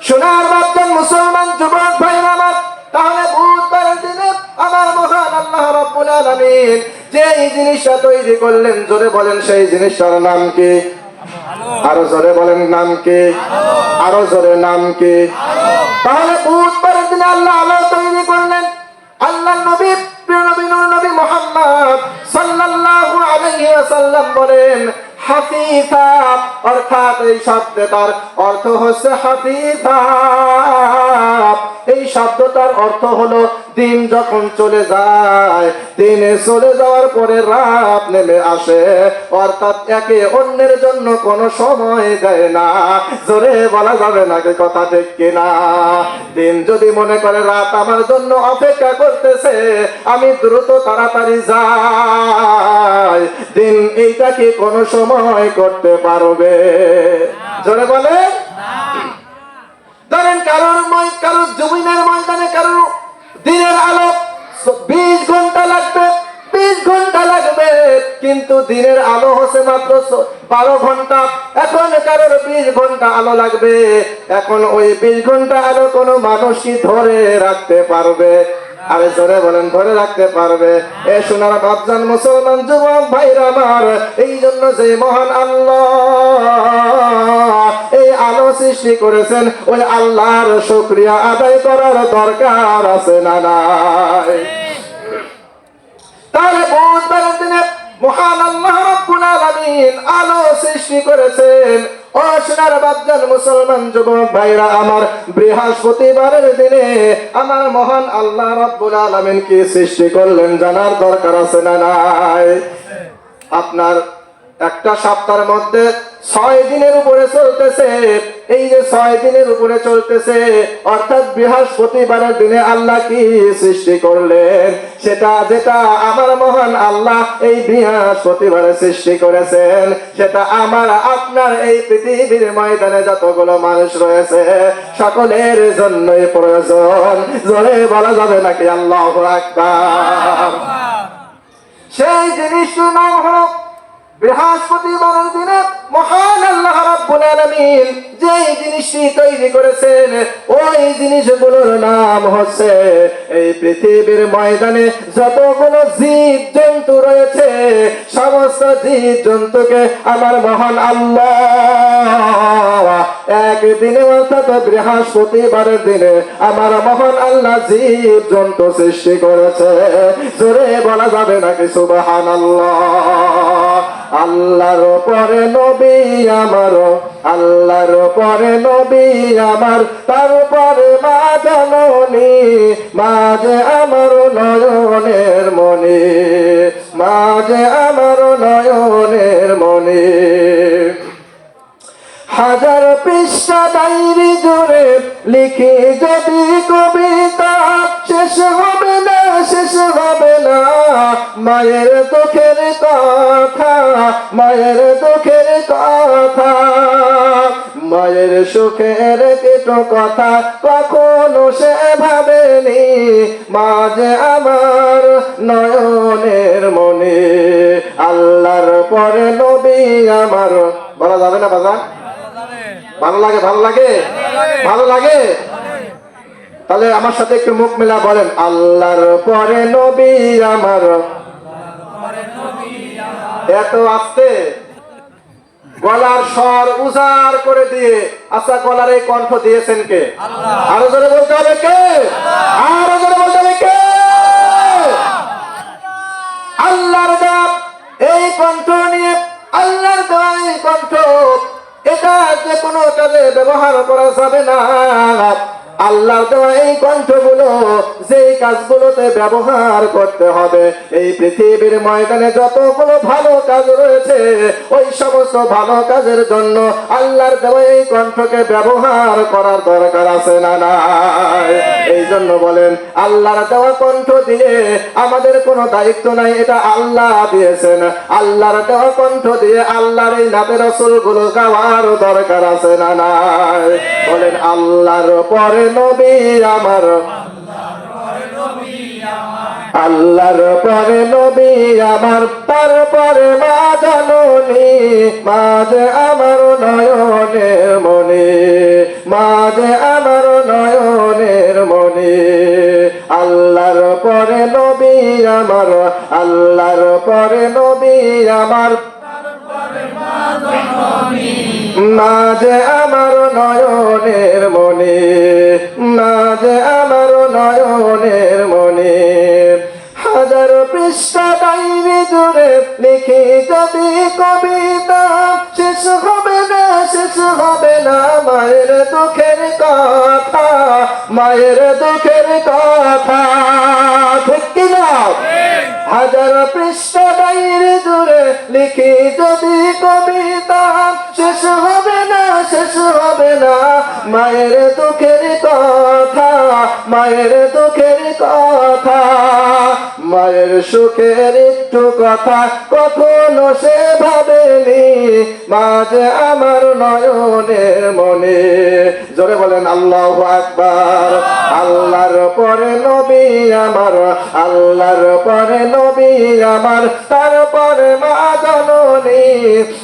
S1: সোনার বাপজান মুসলমান যুবক ভাইরা আমার, তাহলে বুধবারের দিনে আমার মহান আল্লাহ রাব্বুল আলামিন যে এই জিনিসটা তৈরি করলেন, জোরে বলেন সেই জিনিসটার নাম কি? আরো জোরে বলেন নাম কি? আরো জোরে নাম কি? তাহলে বুধবারের দিনে আল্লাহ আলো তৈরি করলেন। আল্লাহ নবী প্রিয় নবী নূর নবী মুহাম্মদ সাল্লাল্লাহু আলাইহি ওয়াসাল্লাম বলেন হাফিফা, অর্থাৎ এই শব্দটার অর্থ হচ্ছে হাফিফা। এই শব্দটার অর্থ হলো দিন যখন চলে যায়, দিনে চলে যাওয়ার পরে রাত নেমে আসে, অর্থাৎ একে অন্যের জন্য কোনো সময় দেয় না। জোরে বলা যাবে নাকি? কথা ঠিক কিনা? দিন যদি মনে করে রাত আমার জন্য অপেক্ষা করতেছে, আমি দ্রুত তাড়াতাড়ি যাই, দিন এইটা কি কোনো সময় করতে পারবে? জোরে বলে। ধরেন কারোর জমিনের ময়দানে কারোর দিনের আলো 20 ঘন্টা লাগবে, 20 ঘন্টা লাগবে, কিন্তু দিনের আলো হচ্ছে মাত্র 12 ঘন্টা। এখন কারোর 20 ঘন্টা আলো লাগবে। এখন ওই 20 ঘন্টা আলো কোনো মানুষ কি ধরে রাখতে পারবে? আরে জোরে বলেন, ধরে রাখতে পারবে? এ সোনার বাপজান মুসলমান যুবক ভাইরা আমার, এই জন্য যে মহান আল্লাহ এই আলো সৃষ্টি করেছেন, ওই আল্লাহর শুকরিয়া আদায় করার দরকার আছে না নাই? তাহলে বুধবারের দিনে মহান আল্লাহ রাব্বুল আলামিন আলো সৃষ্টি করেছেন। ও সোনার বাপজান মুসলমান যুবক ভাইরা আমার, বৃহস্পতিবারের দিনে আমার মহান আল্লাহ রাব্বুল আলামিন কি সৃষ্টি করলেন জানার দরকার আছে না নাই? আপনার একটা সপ্তাহের মধ্যে 6 দিনের উপরে চলতেছে। এই যে 6 দিনের উপরে চলতেছে, অর্থাৎ বৃহস্পতিবারের দিনে আল্লাহ কি সৃষ্টি করলেন? সেটা যেটা আমার মহান আল্লাহ এই বৃহস্পতিবারে সৃষ্টি করেছেন, সেটা আমার আপনার এই পৃথিবীর ময়দানে যতগুলো মানুষ রয়েছে সকলের জন্যই প্রয়োজন। জোরে বলা যাবে নাকি আল্লাহু আকবার? সেই জিনিসটির নাম হলো বৃহস্পতিবারের দিনে মহান আল্লাহ রাব্বুল আলামিন যেই জিনিসটি তৈরি করেছেন, ওই জিনিসগুলোর নাম হচ্ছে এই পৃথিবীর ময়দানে যতগুলো জীব জন্তু রয়েছে সমস্ত জীব জন্তুকে আমার মহান আল্লাহ একদিনে অর্থাৎ বৃহস্পতিবারের দিনে আমার মহান আল্লাহ জীব জন্তু সৃষ্টি করেছে। জোরে বলা যাবে নাকি সুবহানাল্লাহ? আল্লাহর পরে নবী আমার, আল্লাহর পরে নবী আমার, তারপরে মা জননী, মা যে আমার নয়নের মনি, মা যে আমার নয়নের মনি। হাজার পৃষ্ঠা ডায়েরি জুড়ে লিখি যদি কবিতা, শেষ হবে না, শেষ হবে না মায়ের দুঃখের কথা, মায়ের দুঃখের কথা, মায়ের সুখের কিছু কথা কখনো সে ভাবেনি, মা যে আমার নয়নের মনি। আল্লাহর পরে নবী আমার। বলা যাবে না বাবা? ভালো লাগে? ভালো লাগে? ভালো লাগে? তাহলে আমার সাথে একটু মুখ মেলা বলেন, আল্লাহর পরে নবী আমার। এত আস্তে গলার স্বর উজাড় করে দিয়ে, আচ্ছা গলার এই কণ্ঠ দিয়েছেন কে? আরো জোরে বলতে হবে কে? আরো জোরে বলতে হবে কে? আল্লাহর দেওয়া এই কণ্ঠ নিয়ে, আল্লাহর দেওয়া এই কণ্ঠ, এটা যে কোনো কাজে ব্যবহার করা যাবে না। আল্লাহর দেওয়া এই কণ্ঠগুলো যেই কাজগুলোতে ব্যবহার করতে হবে, এই পৃথিবীর ময়দানে যতগুলো ভালো কাজ রয়েছে ওই সমস্ত ভালো কাজের জন্য আল্লাহর দেওয়া এই কণ্ঠকে ব্যবহার করার দরকার আছে না নাই? এই জন্য বলেন, আল্লাহর দেওয়া কণ্ঠ দিয়ে আমাদের কোনো দায়িত্ব নাই, এটা আল্লাহ দিয়েছেন। আল্লাহর দেওয়া কণ্ঠ দিয়ে আল্লাহর এই নাতে রাসূলগুলো গাওয়ার দরকার আছে না নাই? বলেন, আল্লাহর পরে নবী আমার, আল্লাহর পরে নবী আমার, তারপরে মা জননী, মা যে আমার নয়নের মনি, মা যে আমার নয়নের মনি। আল্লাহর পরে নবী আমার, আল্লাহর পরে নবী আমার, মা যে আমার নয়নের মনি, মা যে আমার নয়নের মনি। হাজার পৃষ্ঠা ডায়েরি জুড়ে লিখি যদি কবিতা, শেষ হবে না, শেষ হবে না মায়ের দুঃখের কথা, মায়ের দুঃখের কথা। ঠিক কিনা? হাজার পৃষ্ঠা ডায়েরি জুড়ে লিখি যদি কবিতা, শেষ হবে না, শেষ হবে না মায়ের দুঃখের কথা, মায়ের দুঃখের কথা। মায়ের সুখের একটু কথা কখনো সে ভাবেনি, মা যে আমার নয়নের মনে। জোরে বলেন আল্লাহু আকবার। আল্লাহর পরে নবী আমার, আল্লাহর পরে নবী আমার, তারপরে মা জননী,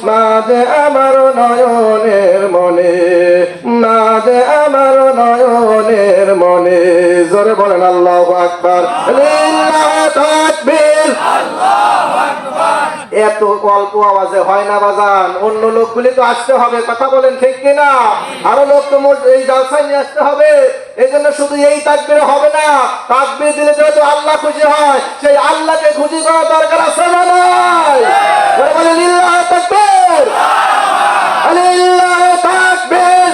S1: মা যে আমার নয়নের মনে, মা যে আমার নয়নের মনে। জোরে বলেন আল্লাহু আকবার। লিল্লাহু তাকবীর। এত অল্প আওয়াজে হয় না বাজান, অন্য লোকগুলি তো আসতে হবে, কথা বলেন ঠিক কিনা? আরো লোক তো এই জালসায় নিয়ে আসতে হবে। এই জন্য শুধু এই তাকবীর হবে না, তাকবীর দিলে যেহেতু আল্লাহ খুশি হয়, সেই আল্লাহকে খুশি করা দরকার আছে না নাই? বলে লিল্লাহু তাকবীর, লিল্লাহু তাকবীর,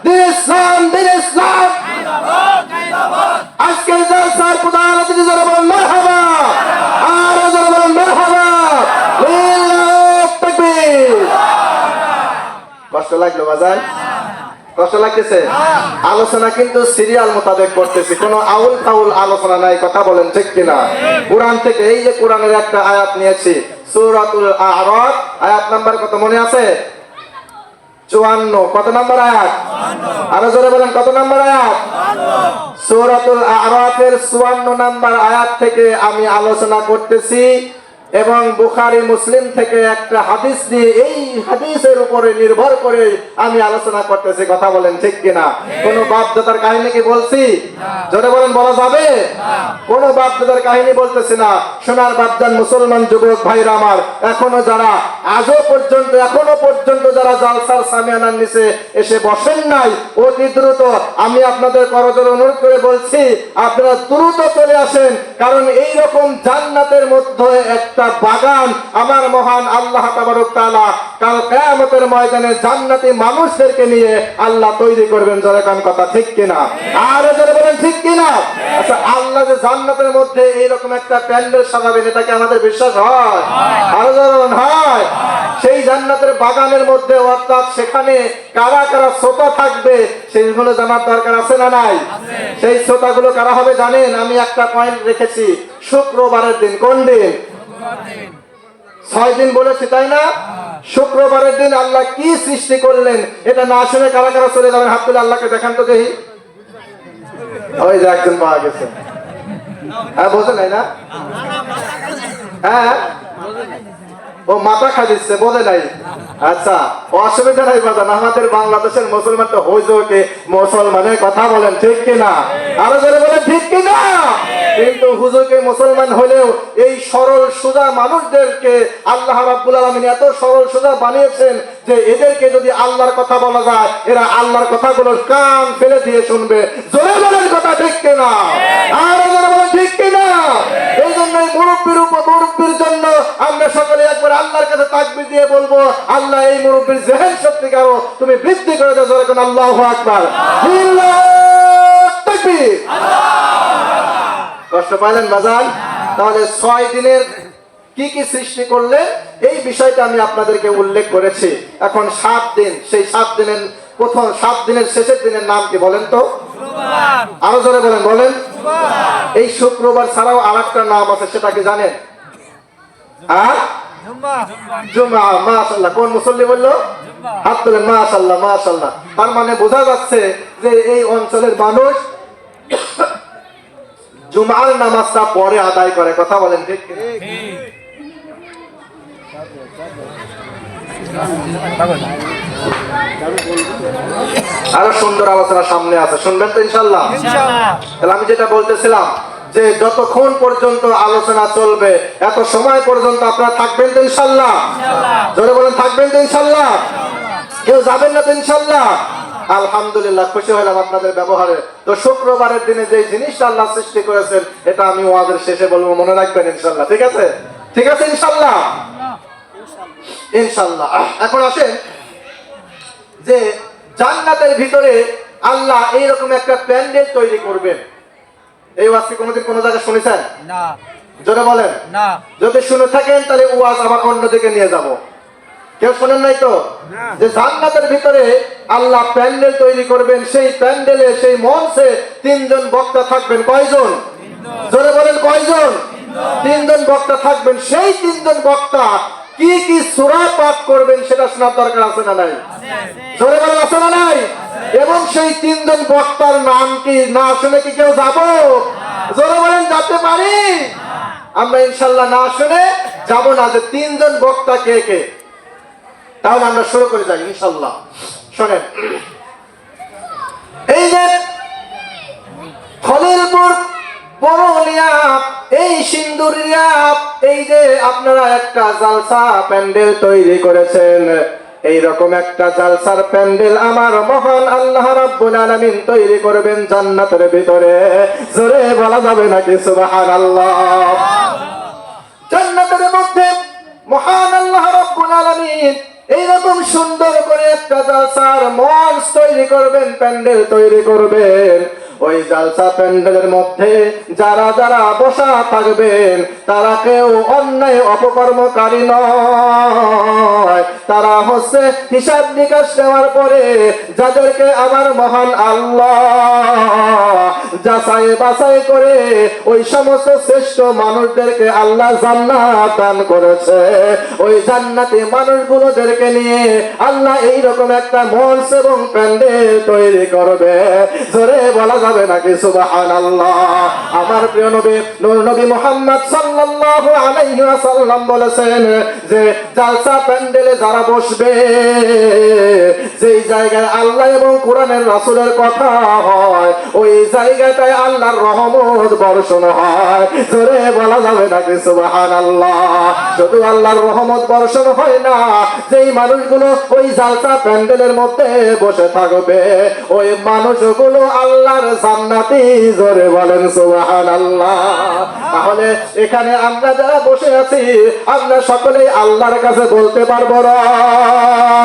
S1: দিন ইসলাম, দিন ইসলাম। আজকের জালসার প্রধান অতিথি যারা বলেন মারহাবা, আর যারা বলেন মারহাবা, লিল্লাহু তাকবীর। কষ্ট লাগলো বাজান? কষ্ট লাগতেছে? আলোচনা কিন্তু সিরিয়াল মোতাবেক করতেছি, কোনো আউল ফাউল আলোচনা নাই, কথা বলেন ঠিক কিনা? কোরআন থেকে এই যে কোরআনের একটা আয়াত নিয়েছি, সূরাতুল আ'রাফ, আয়াত নাম্বার কত মনে আছে? 54। কত নাম্বার আয়াত? আরো জোরে বলেন, কত নাম্বার আয়াত? সূরাতুল আ'রাফের 54 নাম্বার আয়াত থেকে আমি আলোচনা করতেছি এবং বুখারী মুসলিম থেকে একটা হাদিস দিয়ে এই হাদিসের উপরে নির্ভর করে আমি আলোচনা করতেছি, কথা বলেন ঠিক কিনা? কোন বাপদাদার কাহিনী কি বলছি? জোরে বলেন, বলা যাবে? কোন বাপদাদার কাহিনী বলতেছি না। সোনার বাপজান মুসলমান যুবক ভাইরা আমার, এখনো পর্যন্ত যারা জালসার সামিয়ানার নিচে এসে বসেন নাই, অতি দ্রুত আমি আপনাদের করজোড়ে অনুরোধ করে বলছি, আপনারা দ্রুত চলে আসেন, কারণ এই রকম জান্নাতের মধ্যে একটা বাগান আমার মহান আল্লাহ তাবারক তাআলা কাল কিয়ামতের ময়দানে জান্নাতি মানুষদেরকে নিয়ে আল্লাহ তৈরি করবেন। জোরে কান, কথা ঠিক কিনা? আর জোরে বলেন ঠিক কিনা? আচ্ছা, আল্লাহ যে জান্নাতের মধ্যে এইরকম একটা প্যান্ডেল সাজাবেন, এটা কি আমাদের বিশ্বাস হয়? আর জোরে বলেন হয়। সেই জান্নাতের বাগানের মধ্যে, অর্থাৎ সেখানে কারা কারা শ্রোতা থাকবে সেইগুলো জানার দরকার আছে না নাই? সেই শ্রোতাগুলো কারা হবে জানেন? আমি একটা পয়েন্ট রেখেছি, শুক্রবারের দিন। কোন দিন? 6 দিন বলেছি তাই না? শুক্রবারের দিন আল্লাহ কি সৃষ্টি করলেন এটা না শুনে কারা কারা চলে যাবেন? হাত তুলে আল্লাহকে দেখান তো দেখি। ওই যে একজন পাওয়া গেছে। হ্যাঁ, বোঝে নাই না? হ্যাঁ, ও মাথা খাদিচ্ছে, বোঝে নাই। আচ্ছা, অসুবিধা নাই বাজান, আমাদের বাংলাদেশের মুসলমানটা হুজুরকে মুসলমানের, কথা বলেন ঠিক কিনা? আরো জোরে বলেন ঠিক কিনা? কিন্তু হুজুরকে মুসলমান হলেও এই সরল সোজা মানুষদেরকে আল্লাহ রাব্বুল আলামিন এত সরল সোজা বানিয়েছেন যে এদেরকে যদি আল্লাহর কথা বলা যায়, এরা আল্লাহর কথাগুলোর কান ফেলে দিয়ে শুনবে। জোরে বলেন, কথা ঠিক কিনা? আরো জোরে বলেন ঠিক কিনা? এই জন্য মুরব্বির জন্য আমরা সকলে একবার আল্লাহর কাছে তাকবীর দিয়ে বলবো, আল্লাহ এই মুরব্বির জেহেন শক্তিকে আরো তুমি বৃদ্ধি করে দাও। জোরে বলেন আল্লাহু আকবার, আল্লাহু তাকবীর। কষ্ট পাইলেন বাজান? তাহলে 6 দিনের কি কি সৃষ্টি করলেন এই বিষয়টা আমি আপনাদেরকে উল্লেখ করেছি। এখন 7 দিন, সেই 7 দিনের প্রথম 7 দিনের শেষের দিনের নাম কি বলেন তো? আরো জোরে বলেন, বলেন। এই শুক্রবার ছাড়াও আরেকটা নাম আছে, সেটা কি জানেন? জুমা। মাশাআল্লাহ, কোন মুসল্লি বললো? হাত তুলেন। মাশাআল্লাহ, মাশাআল্লাহ। তার মানে বোঝা যাচ্ছে যে এই অঞ্চলের মানুষ জুমার নামাজটা পরে আদায় করে, কথা বলেন ঠিক কিনা? আরো সুন্দর আলোচনা সামনে আছে, শুনবেন তো ইনশাআল্লাহ? তাহলে আমি যেটা বলতেছিলাম যে যতক্ষণ পর্যন্ত আলোচনা চলবে এত সময় পর্যন্ত আপনারা থাকবেন তো ইনশাআল্লাহ? জোরে বলেন, থাকবেন তো ইনশাআল্লাহ? কেউ যাবেন না তো ইনশাআল্লাহ? আলহামদুলিল্লাহ, খুশি হলাম আপনাদের ব্যবহারে। তো শুক্রবারের দিনে যে জিনিসটা আল্লাহ সৃষ্টি করেছেন এটা আমি ওয়াজের শেষে বলবো, মনে রাখবেন ইনশাআল্লাহ। ঠিক আছে? ঠিক আছে ইনশাআল্লাহ? ইনশাআল্লাহ। এখন আসেন যে জান্নাতের ভিতরে আল্লাহ এইরকম একটা প্যান্ডেল তৈরি করবেন। এই ওয়াজ কি কোনোদিন কোনো জায়গায় শুনেছেন? না। জোরে বলেন না। যদি শুনে থাকেন তাহলে ওয়াজ আবার অন্যদিকে নিয়ে যাব। কেউ শোনেন নাই তো? যে জান্নাতের ভিতরে আল্লাহ প্যান্ডেল তৈরি করবেন, সেই প্যান্ডেলে, সেই মঞ্চে 3 জন বক্তা থাকবেন। কয়জন? জোরে বলেন, কয়জন? 3 জন বক্তা থাকবেন। সেই 3 জন বক্তা কি কি সূরা পাঠ করবেন সেটা শোনার দরকার আছে না নাই? জোরে বলেন, আছে না নাই? এবং সেই 3 জন বক্তার নাম কি না শুনে কি কেউ যাব? জোরে বলেন, যেতে পারি? আমরা ইনশাআল্লাহ না শুনে যাব না। যে 3 জন বক্তা কে কে? তাহলে আমরা শুরু করে যাই ইনশাআল্লাহ। শুনেন, এই যে খলিলপুর, বড়লিয়া, এই সিন্দুরিয়া এই যে আপনারা একটা জালসা প্যান্ডেল তৈরি করেছেন, এইরকম একটা জালসার প্যান্ডেল আমার মহান আল্লাহ রাব্বুল আলামিন তৈরি করবেন জান্নাতের ভিতরে। জোরে বলা যাবে নাকি সুবহানাল্লাহ? জান্নাতের মধ্যে মহান আল্লাহ রাব্বুল আলামিন এইরকম সুন্দর করে একটা জালসার মঞ্চ তৈরি করবেন, প্যান্ডেল তৈরি করবেন। ওই জালসা প্যান্ডেলের মধ্যে যারা যারা বসা থাকবেন তারা কেউ অন্যায় অপকর্মকারী নয়, তারা হচ্ছে হিসাব নিকাশ নেওয়ার পরে যাদেরকে আমার মহান আল্লাহ যাচাই বাছাই করে ওই সমস্ত শ্রেষ্ঠ মানুষদেরকে আল্লাহ জান্নাত দান করেছে। ওই জান্নাতি মানুষগুলোদেরকে নিয়ে আল্লাহ এইরকম একটা মঞ্চ এবং প্যান্ডেল তৈরি করবে। জোরে বলা যাবে নাকি সুবহানাল্লাহ? আমার প্রিয় নবী নূর নবী মুহাম্মদ সাল্লাল্লাহু আলাইহি ওয়াসাল্লাম বলেছেন যে জালসা প্যান্ডেলে যারা বসবে, যেই জায়গায় আল্লাহ এবং কোরআনের রাসূলের কথা হয় ওই জায়গাটায় আল্লাহর রহমত বর্ষণ হয়। জোরে বলা যাবে নাকি সুবহানাল্লাহ? শুধু আল্লাহর রহমত বর্ষণ হয় না, যেই মানুষগুলো ওই জালসা প্যান্ডেলের মধ্যে বসে থাকবে ওই মানুষগুলো আল্লাহর জান্নাতি। জোরে বলেন সুবহানাল্লাহ। তাহলে এখানে আমরা যারা বসে আছি আমরা সকলেই আল্লাহর কাছে বলতে পারবো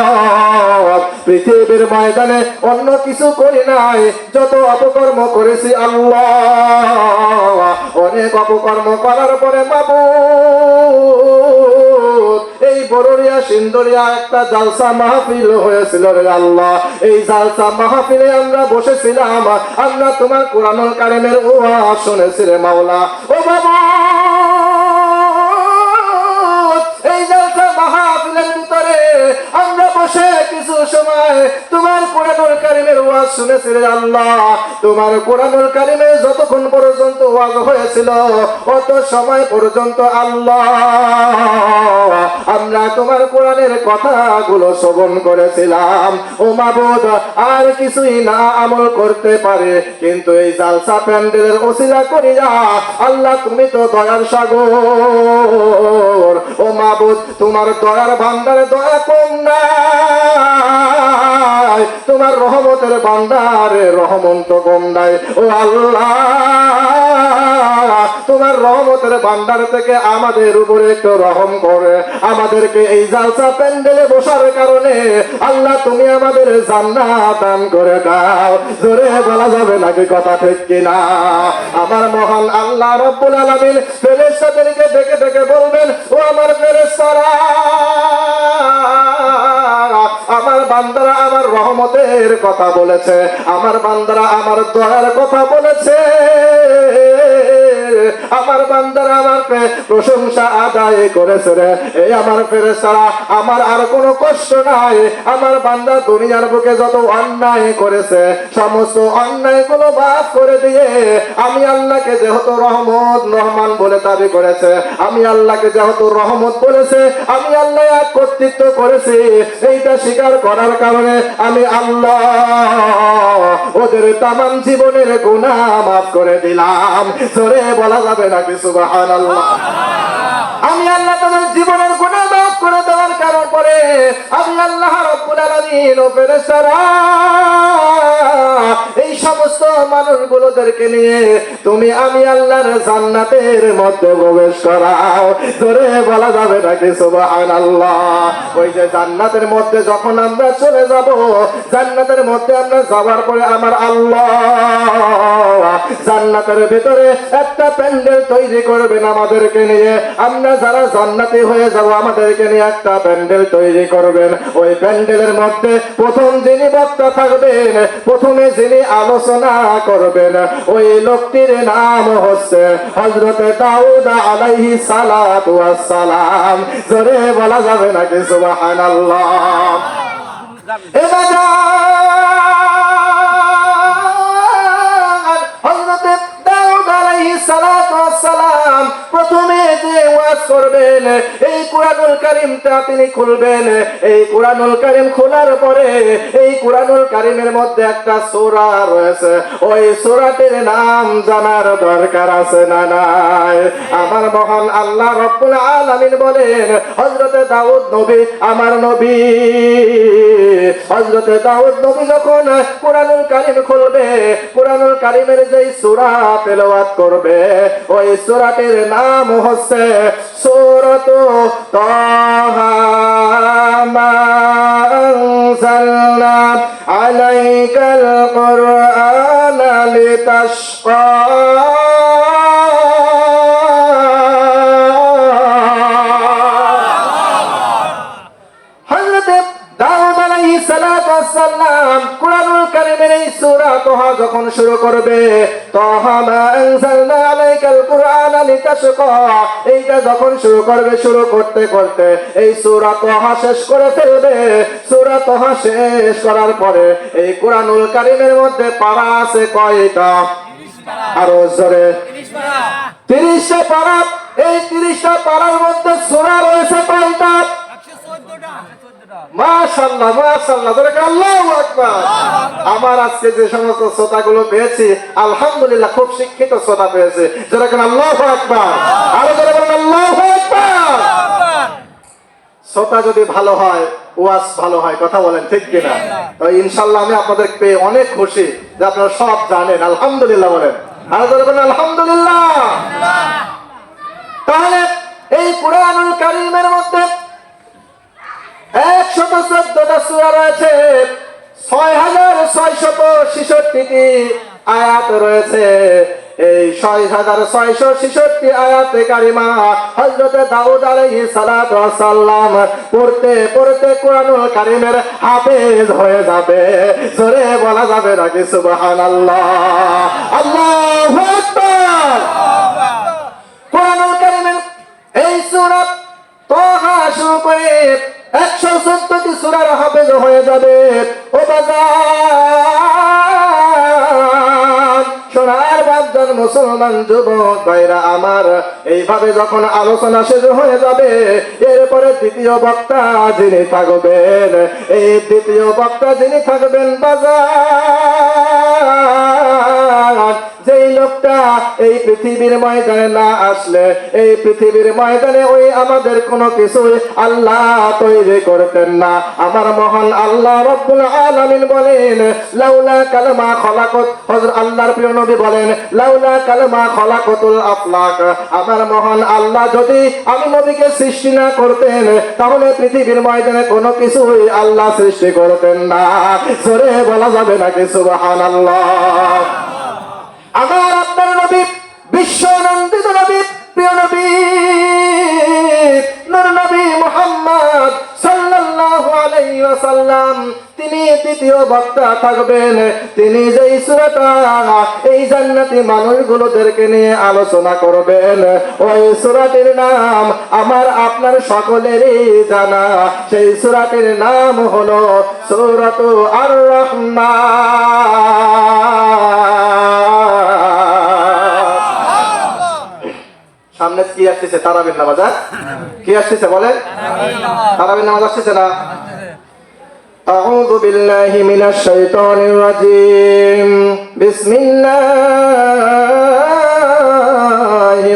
S1: রব পৃথিবীর ময়দানে অন্য কিছু করি নাই, যত অপকর্ম করেছি আল্লাহ, অনেক অপকর্ম করার পরে মাবুদ এই বড়রিয়া সিন্দরিয়া একটা জালসা মাহফিল হয়েছিল রে আল্লাহ। এই জালসা মাহফিলে আমরা বসেছিলাম, আমরা তোমার কোরআনুল কারীমের ওয়াজ শুনেছি রে মাওলা। ও বাবা, এই জালসা মাহফিলের ভিতরে আমরা বসে কিছু সময় তোমার কোরআনুল কারীমের ওয়াজ শুনেছি রে আল্লাহ। তোমার কোরআনুল কারীমে যতক্ষণ পর্যন্ত ওয়াজ হয়েছিল অত সময় পর্যন্ত আল্লাহ আমরা তোমার কোরআনের কথাগুলো শ্রবণ করেছিলাম। ও মাবুদ, আর কিছুই না আমল করতে পারে, কিন্তু এই জালসা প্যান্ডেলের ওসিলা করিয়া আল্লাহ তুমি তো দয়ার সাগর। ও মাবুদ, তোমার দয়ার ভান্ডারে দয়া কম নাই, তোমার রহমতের ভান্ডারে রহমত কম নাই। ও আল্লাহ, তোমার রহমতের ভান্ডার থেকে আমাদের উপরে একটু রহম করে আমাদেরকে এই জালসা প্যান্ডেলে বসার কারণে আল্লাহ তুমি আমাদের জান্নাত দান করে দাও। জোরে বলা যাবে নাকি কথা ঠিক কিনা? আমার মহান আল্লাহ রব্বুল আলামিন ফেরেশতাদেরকে ডেকে ডেকে বলবেন, ও আমার ফেরেশতারা, আমার বান্দারা আমার রহমতের কথা বলেছে, আমার বান্দারা আমার দয়ার কথা বলেছে, আমার বান্দারা আমার প্রশংসা আদায় করেছে রে। এই আমার ফেরেশতারা, আমার আর কোনো কষ্ট নাই, আমার বান্দা দুনিয়ার বুকে যত অন্যায় করেছে সমস্ত অন্যায়গুলো মাফ করে দিয়ে আমি আল্লাহকে যেহেতু রহমত রহমান বলে দাবি করেছে, আমি আল্লাহকে যেহেতু রহমত বলেছে, আমি আল্লাহ এক কর্তৃত্ব করেছি, এইটা স্বীকার করার কারণে আমি আল্লাহ ওদের তামাম জীবনের গুনাহ মাফ করে দিলাম। জোরে বলা যাবে নাকি সুবহানাল্লাহ? আমি আল্লাহ তাদের জীবনের গুনাহ মাফ করে দেওয়ার কারণ পরে আমি আল্লাহ রাব্বুল আলামিন ও ফেরেশতারা এই সমস্ত মানুষগুলোদেরকে নিয়ে তুমি আমি আল্লাহর জান্নাতের মধ্যে প্রবেশ করাও। জোরে বলা যাবে নাকি সুবহানাল্লাহ? ওই যে জান্নাতের মধ্যে যখন আমরা চলে যাব, জান্নাতের মধ্যে আমরা যাওয়ার পরে আমার আল্লাহ জান্নাতের ভিতরে একটা প্যান্ডেল তৈরি করবেন আমাদেরকে নিয়ে। আমরা যারা জান্নাতি হয়ে যাব আমাদেরকে নিয়ে একটা প্যান্ডেল তৈরি করবেন। ওই প্যান্ডেলের মধ্যে প্রথম যিনি বক্তা থাকবেন, প্রথমে যিনি আলোচনা করবেন, ওই লোকটির নাম হচ্ছে হযরতে দাউদ আলাইহিস সালাতু ওয়াস সালাম। জোরে বলা যাবে নাকি সুবহানাল্লাহ? হযরতে দাউদ আলাইহিস সালাতু ওয়াস সালাম প্রথমে যে ওয়াজ কাজ করবেন, এই কোরআনুল কারীমটা তিনি খুলবেন। এই কোরআনুল কারীম খোলার পরে এই কোরআনুল কারীমের মধ্যে একটা সূরা রয়েছে, ওই সূরাটির নাম জানার দরকার আছে না নাই? আমার মহান আল্লাহ রাব্বুল আলামিন বলেন, হযরতে দাউদ নবী, আমার নবী হযরতে দাউদ নবী যখন কোরআনুল কারীম খুলবে, কোরআনুল কারীমের যেই সূরা তেলাওয়াত করবে, ওই সূরাটির নাম হচ্ছে সূরাতু তাহা মা আনজালনা আলাইকাল কুরআনা লিতাশকা। কোরআনুল কারীমের এই সূরা তাহা যখন শুরু করবে, তাহা মা আনজালনা আলাইকাল কুরআনা লিতাশকা, এইটা যখন শুরু করবে, শুরু করতে করতে এই সূরা তাহা শেষ করে ফেলবে। সূরা তাহা শেষ করার পরে এই কোরআনুল কারীমের মধ্যে পারা আছে কয়টা? আরো জোরে 30টা পারা। এই 30টা পারার মধ্যে সূরা রয়েছে কয়টা? মাশাআল্লাহ, মাশাআল্লাহ, আল্লাহু আকবার। আমার আজকে যে সমস্ত শ্রোতাগুলো পেয়েছি, আলহামদুলিল্লাহ খুব শিক্ষিত শ্রোতা পেয়েছে। যারা কেন আল্লাহু আকবার, আরো যারা বলেন আল্লাহু আকবার। শ্রোতা যদি ভালো হয়, ওয়াজ ভালো হয়, কথা বলেন ঠিক কিনা? তো ইনশাআল্লাহ আমি আপনাদের পেয়ে অনেক খুশি যে আপনারা সব জানেন। আলহামদুলিল্লাহ বলেন, আরো যারা বলেন আলহামদুলিল্লাহ। তাহলে এই কুরআনুল কারীমের মধ্যে 114টা সূরা রয়েছে, 6666টি আয়াত রয়েছে। এই 6666 আয়াতে কারিমা হযরত দাউদ আলাইহিস সালাতু ওয়াস সালাম পড়তে পড়তে কোরআনুল কারীমের হাফেজ হয়ে যাবে। জোরে বলা যাবে নাকি সুবহানাল্লাহ? আল্লাহু আকবার। কোরআনুল কারীমের এই সূরা তাহা শুরু করে 114টি সূরার হাফেজ হয়ে যাবে। ও বাজার, সোনার বাজার মুসলমান যুবক ভাইরা আমার, এইভাবে যখন আলোচনা শেষ হয়ে যাবে, এরপরে দ্বিতীয় বক্তা যিনি থাকবেন, এই দ্বিতীয় বক্তা যিনি থাকবেন বাজার, যেই লোকটা এই পৃথিবীর ময়দানে না আসলে, এই পৃথিবীর ময়দানে ওই আমাদের কোনো কিছুই আল্লাহ তৈরি করতেন না। আমার মহান আল্লাহ রাব্বুল আলামিন বলেন, লাউলা কালামা খলাকত, হযরত আল্লাহর প্রিয় নবী বলেন, লাউলা কালামা খলাকতুল আফলাক, আমার মহান আল্লাহ যদি আমি নবীকে সৃষ্টি না করতেন, তাহলে পৃথিবীর ময়দানে কোনো কিছুই আল্লাহ সৃষ্টি করতেন না। জোরে বলা যাবে নাকি সুবহানাল্লাহ? আমার আপনার নবী, বিশ্ব আনন্দিত নবী, প্রিয় নবী, নূর নবী মুহাম্মদ সাল্লাল্লাহু আলাইহি ওয়াসাল্লাম, তিনি দ্বিতীয় বক্তা থাকবেন। তিনি যেই সূরাটা এই জান্নাতি মানুষগুলোদেরকে নিয়ে আলোচনা করবেন, ওই সূরাটির নাম আমার আপনার সকলেরই জানা। সেই সূরাটির নাম হলো সূরাতু আর-রাহমান। সামনে কি আসছে? তারাবির নামাজ। কি আসছে বলেন? তারাবির নামাজ আসছে না? أعوذ بالله من الشيطان الرجيم. بسم الله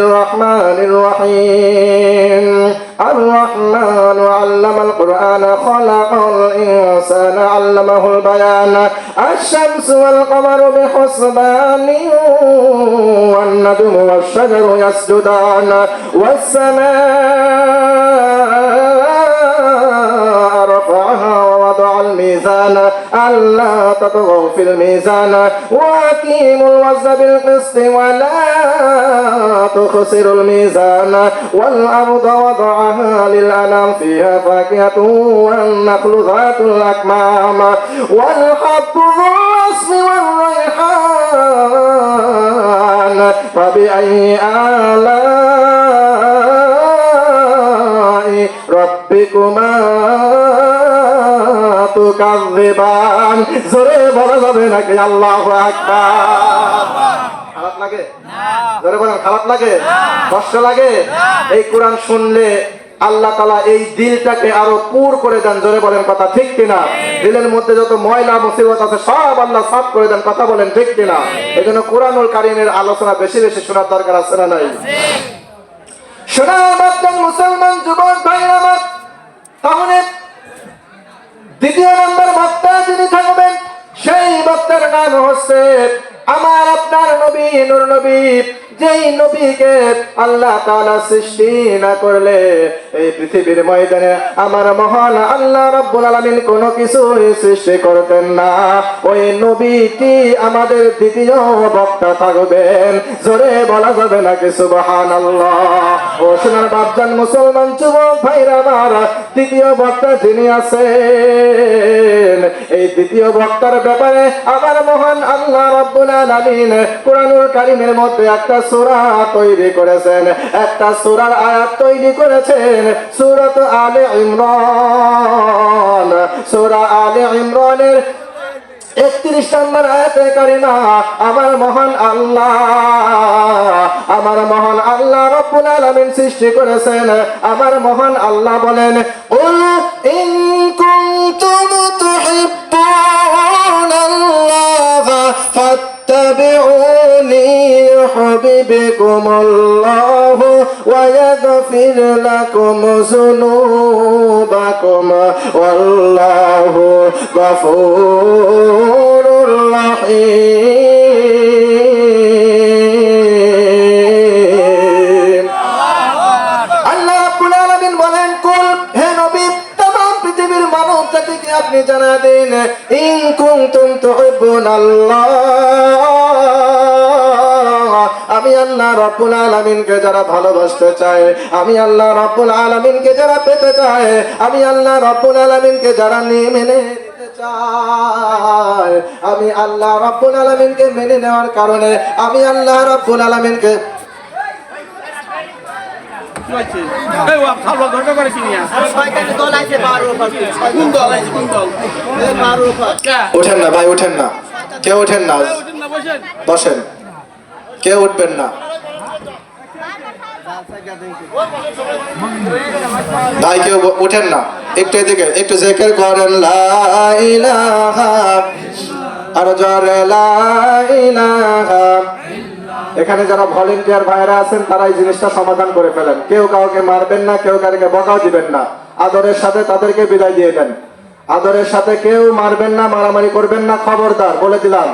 S1: الرحمن الرحيم. الرحمن علم القرآن خلق الإنسان علمه البيان. الشمس والقمر بحسبان والنجم والشجر يسجدان والسماء رفعها ووضع الميزان ألا تطغوا في الميزان وأقيموا الوزن بالقسط ولا تخسروا الميزان والأرض وضعها للأنام فيها فاكهة والنخل ذات الأكمام والحب ذو العصف والريحان فبأي آلاء ربكما তুকাযিবান। জোরে বলা যাবে নাকি আল্লাহু আকবার? খারাপ লাগে? জোরে বলেন, খারাপ লাগে? কষ্ট লাগে? এই কোরআন শুনলে আল্লাহ তাআলা এই দিলটাকে আরো পুর করে দেন। জোরে বলেন কথা ঠিক কিনা? দিলের মধ্যে যত ময়লা মুসিবত আছে সব আল্লাহ সাফ করে দেন। কথা বলেন ঠিক কিনা? এজন্য কোরআনুল কারীমের আলোচনা বেশি বেশি শোনার দরকার আছে না নাই? শোনার মাত্র মুসলমান যুবক ভাইরা আমার, তাহলে দ্বিতীয় নম্বর বক্তা যিনি থাকবেন সেই বক্তার নাম হচ্ছে আমার আপনার নবী, নূর নবী। যেই নবীকে আল্লাহ তাআলা সৃষ্টি না করলে এই পৃথিবীর ময়দানে আমার মহান আল্লাহ রাব্বুল আলামিন কোনো কিছু সৃষ্টি করতেন না। ওই নবীটি আমাদের দ্বিতীয় বক্তা থাকবেন। জোরে বলা যাবে নাকি সুবহানাল্লাহ? ও সোনার বাপজান মুসলমান যুবক ভাইরা আমার, দ্বিতীয় বক্তা যিনি আছেন এই দ্বিতীয় বক্তার ব্যাপারে আমার মহান আল্লাহ রাব্বুল আলামিন কোরআনুল কারীমের মধ্যে একটা সূরা তৈরি করেছেন, একটা সূরার আয়াত তৈরি করেছেন, সূরাত আলে ইমরান। সূরা আলে ইমরানের 31 নম্বর আয়াতে কারিমা আমার মহান আল্লাহ রাব্বুল আলামিন সৃষ্টি করেছেন। আমার মহান আল্লাহ বলেন, উল ইন কুনতুম তুহিব্বুনাল্লাহ ফাত্তাবিউনি ইউহিব্বুকুমুল্লাহ ওয়া ইয়াগফির লাকুম যুনুবাকুম ওয়াল্লাহু গফুরুর রহিম। আল্লাহ রাব্বুল আলামিন বলেন, কুল, হে নবী, तमाम পৃথিবীর মানব জাতিকে আপনি জানা দিন, ইন কুনতুম তুহিব্বুনাল্লাহ, আমি আল্লাহ রাব্বুল আলামিনকে যারা ভালোবাসতে চায়, আমি আল্লাহ রাব্বুল আলামিনকে যারা পেতে চায়, আমি আল্লাহ রাব্বুল আলামিনকে যারা মেনে নিতে চায়, আমি আল্লাহ রাব্বুল আলামিনকে মেনে নেওয়ার কারণে আমি আল্লাহ রাব্বুল আলামিনকে ওঠেন না ভাই, ওঠেন না, কেউ ওঠেন না, বসেন, কেউ উঠবেন না ভাই, কেউ উঠেন না, একটু এদিকে একটু জিকির করেন, লা ইলাহা, আরো জোরে লা ইলাহা। এখানে যারা ভলেন্টিয়ার ভাইরা আছেন তারা এই জিনিসটা সমাধান করে ফেলেন। কেউ কাউকে মারবেন না, কেউ কাউকে বকাও দিবেন না, আদরের সাথে তাদেরকে বিদায় দিয়ে দেন। আদরের সাথে কেউ মারবেন না, মারামারি করবেন না, খবরদার বলে দিলাম।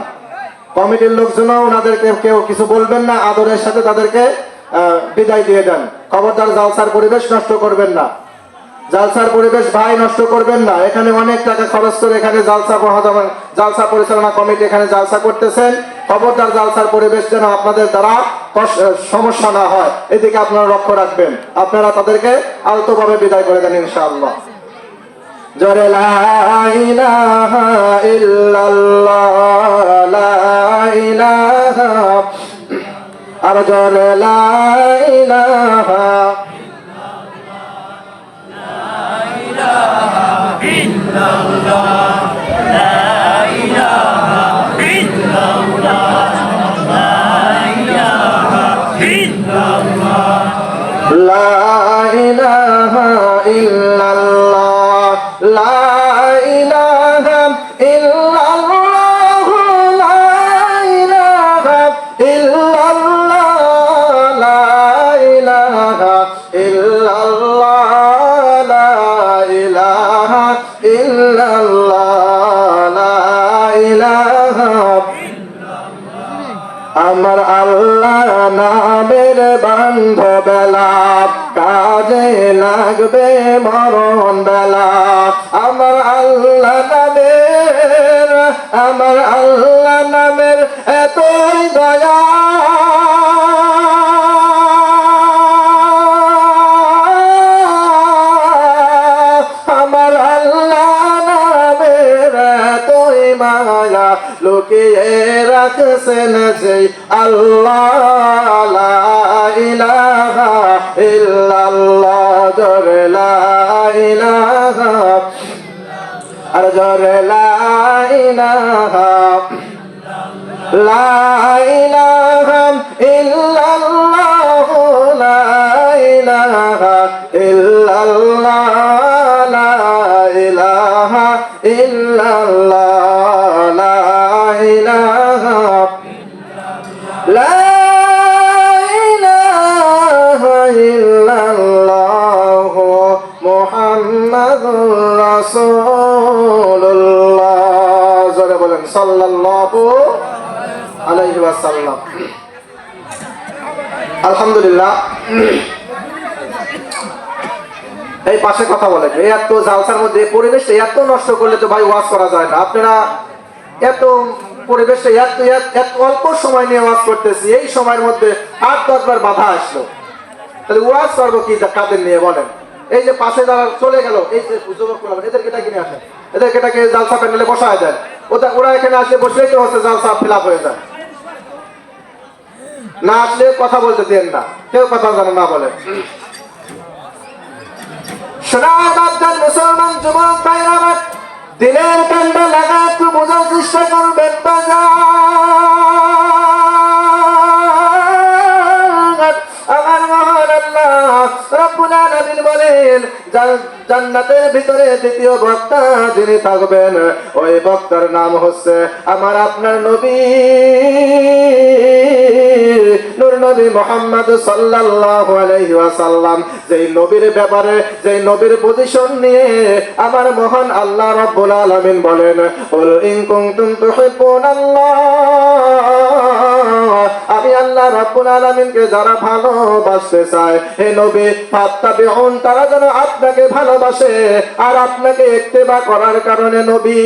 S1: কমিটির লোকজন ওনাদেরকে কেউ কিছু বলবেন না, আদরের সাথে তাদেরকে বিদায় দিয়ে দেন। খবরদার জালসার পরিবেশ নষ্ট করবেন না, জালসার পরিবেশ ভাই নষ্ট করবেন না। এখানে অনেক টাকা খরচ করে এখানে জালসা পরিচালনা কমিটি এখানে জালসা করতেছেন। খবরদার জালসার পরিবেশ যেন আপনাদের দ্বারা সমস্যা না হয়, এদিকে আপনারা লক্ষ্য রাখবেন। আপনারা তাদেরকে আলতোভাবে বিদায় করে দেন ইনশাআল্লাহ। জোরে লা ইলাহা ইল্লাল্লাহ, লা ইলাহা, আর জোরে লা ইলাহা লা ইলাহা ইল্লাল্লাহ, লা ইলাহা ইল্লাল্লাহ, লা ইলাহা ইল্লাল্লাহ, লা ইলাহা ইল্লাল্লাহ, লা ইলাহা ইল্লাল্লাহ, লা ইলাহা। আমার আল্লাহ নামের বান্ধবেলা কাজে লাগবে মরণ বেলা। আমার আল্লাহ নামের এতই দয়া, আমার আল্লাহ নামের এতই মায়া লুকিয়ে রাখছেন যে আল্লাহ, লা ইলাহা ইল্লাল্লাহ, জোরে লা ইলাহা, আর জোরে লা ইলাহা, লা ইলাহা ইলাহা লা ইলাহা ইল্লাল্লাহু মুহাম্মাদুর রাসূলুল্লাহ। জোরে বলেন সাল্লাল্লাহু আলাইহি ওয়াসাল্লাম। আলহামদুলিল্লাহ। এই পাশে কথা বলেন, এত জালসার মধ্যে পরিবেশটা এত নষ্ট করলে তো ভাই ওয়াজ করা যায় না। আপনারা এত পরিবেশটা এত অল্প সময় নিয়ে ওয়াজ করতেছি, এই সময়ের মধ্যে 8-10 বার বাধা আসলো, তাহলে ওয়াজ করবো কি কাদের নিয়ে বলেন? এই যে পাশে যারা চলে গেল, এই যে যুবক এদেরকে ডাকি নিয়ে আসেন, এদেরকে ডাকে জালসা প্যান্ডেলে বসায় দেন। ওরা এখানে আসলে বসলেই তো হচ্ছে জালসা ফিল আপ হয়ে যায়। না আসলে কথা বলতে দেন না, কেউ কথা জানে না বলে। মুসলমান যুবক ভাইরা আমার, দিনের কান্ডা লাগা একটু বোঝার চেষ্টা করবেন। আমার মহান আল্লাহ রাব্বুল আলামিন বলেন, জান্নাতের ভিতরে দ্বিতীয় বক্তা যিনি থাকবেন, ওই বক্তার নাম হচ্ছে আমার আপনার নবী, নূর নবী মুহাম্মদ সাল্লাল্লাহু আলাইহি ওয়াসাল্লাম। যেই নবীর ব্যাপারে, যেই নবীর পজিশন নিয়ে আমার মহান আল্লাহ রাব্বুল আলামিন বলেন, কুল ইন কুনতুম তুহিব্বুনাল্লাহ, আমি আল্লাহ রাব্বুল আলামিনকে যারা ভালোবাসতে চায়, হে নবী ফাত্তাবিউন, তারা যেন আপনাকে ভালোবাসে আর আপনাকে ইত্তেবা করার কারণে নবী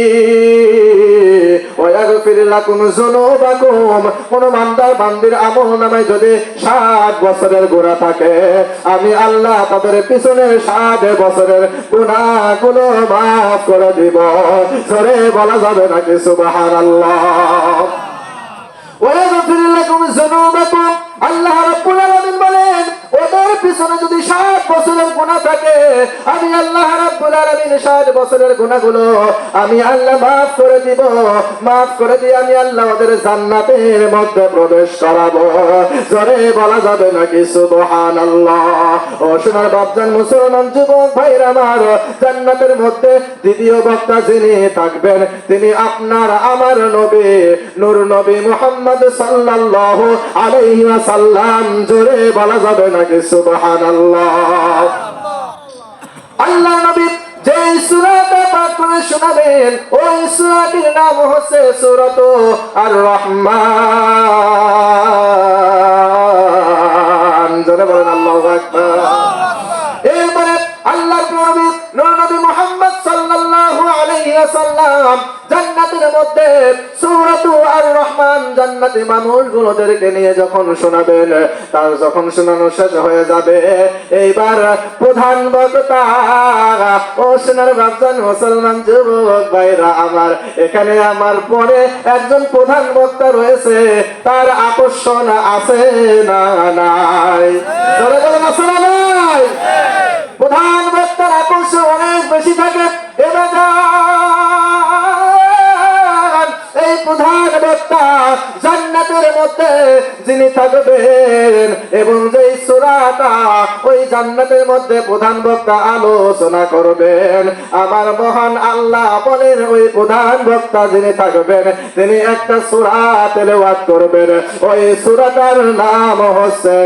S1: ওয়াগফির লাকুম যুনুবাকুম, কোন বান্দার বান্দির আমলনামায় যদি 60 বছরের গুনাহ থাকে, আমি আল্লাহ তাদের পিছনের 60 বছরের গুনাহগুলো মাফ করে দিব। জোরে বলা যাবে নাকি সুবহানাল্লাহ? ওয়াগফির লাকুম যুনুবাকুম, আল্লাহ রাব্বুল আলামিন বলেন, ওদের পিছনে যদি 60 বছরের গুনাহ থাকে, আমি আল্লাহ রাব্বুল আলামিন 60 বছরের গুনাহগুলো আমি আল্লাহ মাফ করে দিব। মাফ করে দিয়ে আমি আল্লাহ ওদের জান্নাতের মধ্যে প্রবেশ করাবো। জোরে বলা যাবে নাকি সুবহানাল্লাহ? ও সোনার বাপজান মুসলমান যুবক ভাইরা আমার, জান্নাতের মধ্যে দ্বিতীয় বক্তা যিনি থাকবেন, তিনি আপনার আমার নবী, নূর নবী মুহাম্মদ সাল্লাল্লাহু আলাইহি ওয়াসাল্লাম। জোরে বলা যাবে নাকি সুবহানাল্লাহ? আল্লাহ নবী যে সূরাটা পাঠ করে শোনাবেন, ওই সূরাটির নাম হচ্ছে সূরাতুল আর-রহমান। জোরে বলেন আল্লাহু আকবার। এরপরে আল্লাহর নবী নূর নবী মুহাম্মদ সাল্লাল্লাহু আলাইহি ওয়াসাল্লাম জান্নাতের মধ্যে সূরাতুল আর-রহমান জান্নাতি মানুষগুলোদেরকে নিয়ে যখন শোনাবেন, তার যখন শোনানো শেষ হয়ে যাবে, এইবার প্রধান বক্তা, ও সোনার বাপজান মুসলমান যুবক ভাইরা আমার, এখানে আমার পরে একজন প্রধান বক্তা রয়েছে, তার আকর্ষণ আছে না নাই? জোরে বলেন আছে না নাই? প্রধান বক্তার আকর্ষণ অনেক বেশি থাকে। এই প্রধান বক্তা জান্নাতের মধ্যে যিনি থাকবেন, এবং যেই সূরাটা ওই জান্নাতের মধ্যে প্রধান বক্তা আলোচনা করবেন, আমার মহান আল্লাহ বলেন, ওই প্রধান বক্তা যিনি থাকবেন, তিনি একটা সূরা তেলাওয়াত করবেন। ওই সূরাটার নাম হচ্ছে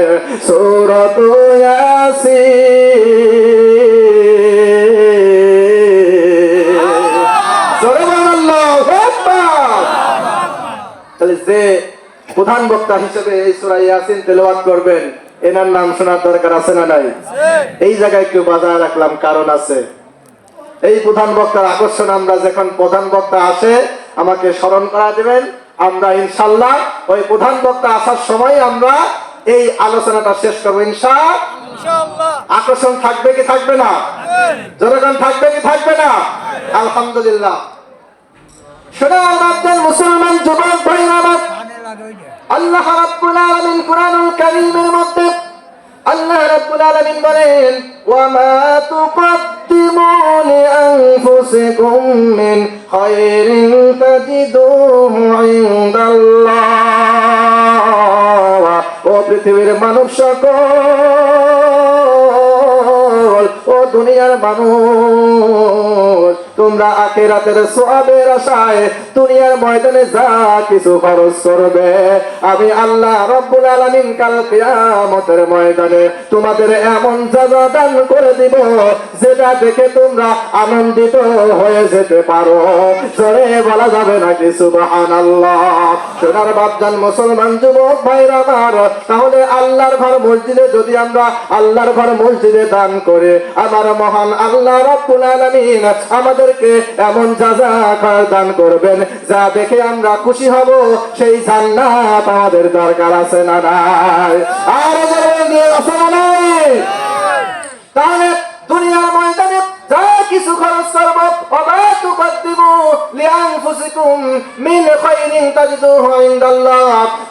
S1: সূরাতুল ইয়াসিন। তাহলে যে প্রধান বক্তা হিসেবে এই সূরা ইয়াসিন তেলাওয়াত করবেন, এনার নাম শোনার দরকার আছে না নাই? এই জায়গায় একটু বাজায় রাখলাম, কারণ আছে। এই প্রধান বক্তার আকর্ষণ, আমরা যখন প্রধান বক্তা আসে আমাকে স্মরণ করা দেবেন, আমরা ইনশাআল্লাহ ওই প্রধান বক্তা আসার সময় আমরা এই আলোচনাটা শেষ করবো ইনশাআল্লাহ। আকর্ষণ থাকবে কি থাকবে না? জনগণ থাকবে কি থাকবে না? আলহামদুলিল্লাহ। সোনার বাপজান মুসলমান যুবক ভাইরা আমার, আল্লাহ রাব্বুল আলামিন কুরআনুল কারীমের মধ্যে আল্লাহ রাব্বুল আলামিন বলেন, ওয়া মা তুকদ্দিমু লিআনফুসিকুম মিন খায়রিন তাজিদুহু ইনদাল্লাহ। ও পৃথিবীর মানব সকল, ও দুনিয়ার মানুষ, তোমরা আখিরাতের সওয়াবের আশায় দুনিয়ার ময়দানে যা কিছু খরচ করবে, আমি আল্লাহ রাব্বুল আলামিন কাল কিয়ামতের ময়দানে তোমাদের এমন যাজা দান করে দিব যেটা দেখে তোমরা আনন্দিত হয়ে যেতে পারো। জোরে বলা যাবে নাকি সুবহানাল্লাহ? সোনার বাপজান মুসলমান যুবক ভাইরা আমার, তাহলে আল্লাহর ঘর মসজিদে যদি আমরা আল্লাহর ঘর মসজিদে দান করে আমার মহান আল্লাহ রাব্বুল আলামিন আমাদেরকে এমন যাজা দান করবেন যা দেখে আমরা খুশি হব। সেই জান্নাত আমাদের দরকার আছে না নাই? আর আছে না নাই? তাহলে দুনিয়ার ময়দানে যা কিছু খরচ করব, ওয়া তুকদ্দিমু লিআনফুসিকুম মিন খায়রিন তাজিদুহু ইনদাল্লাহ।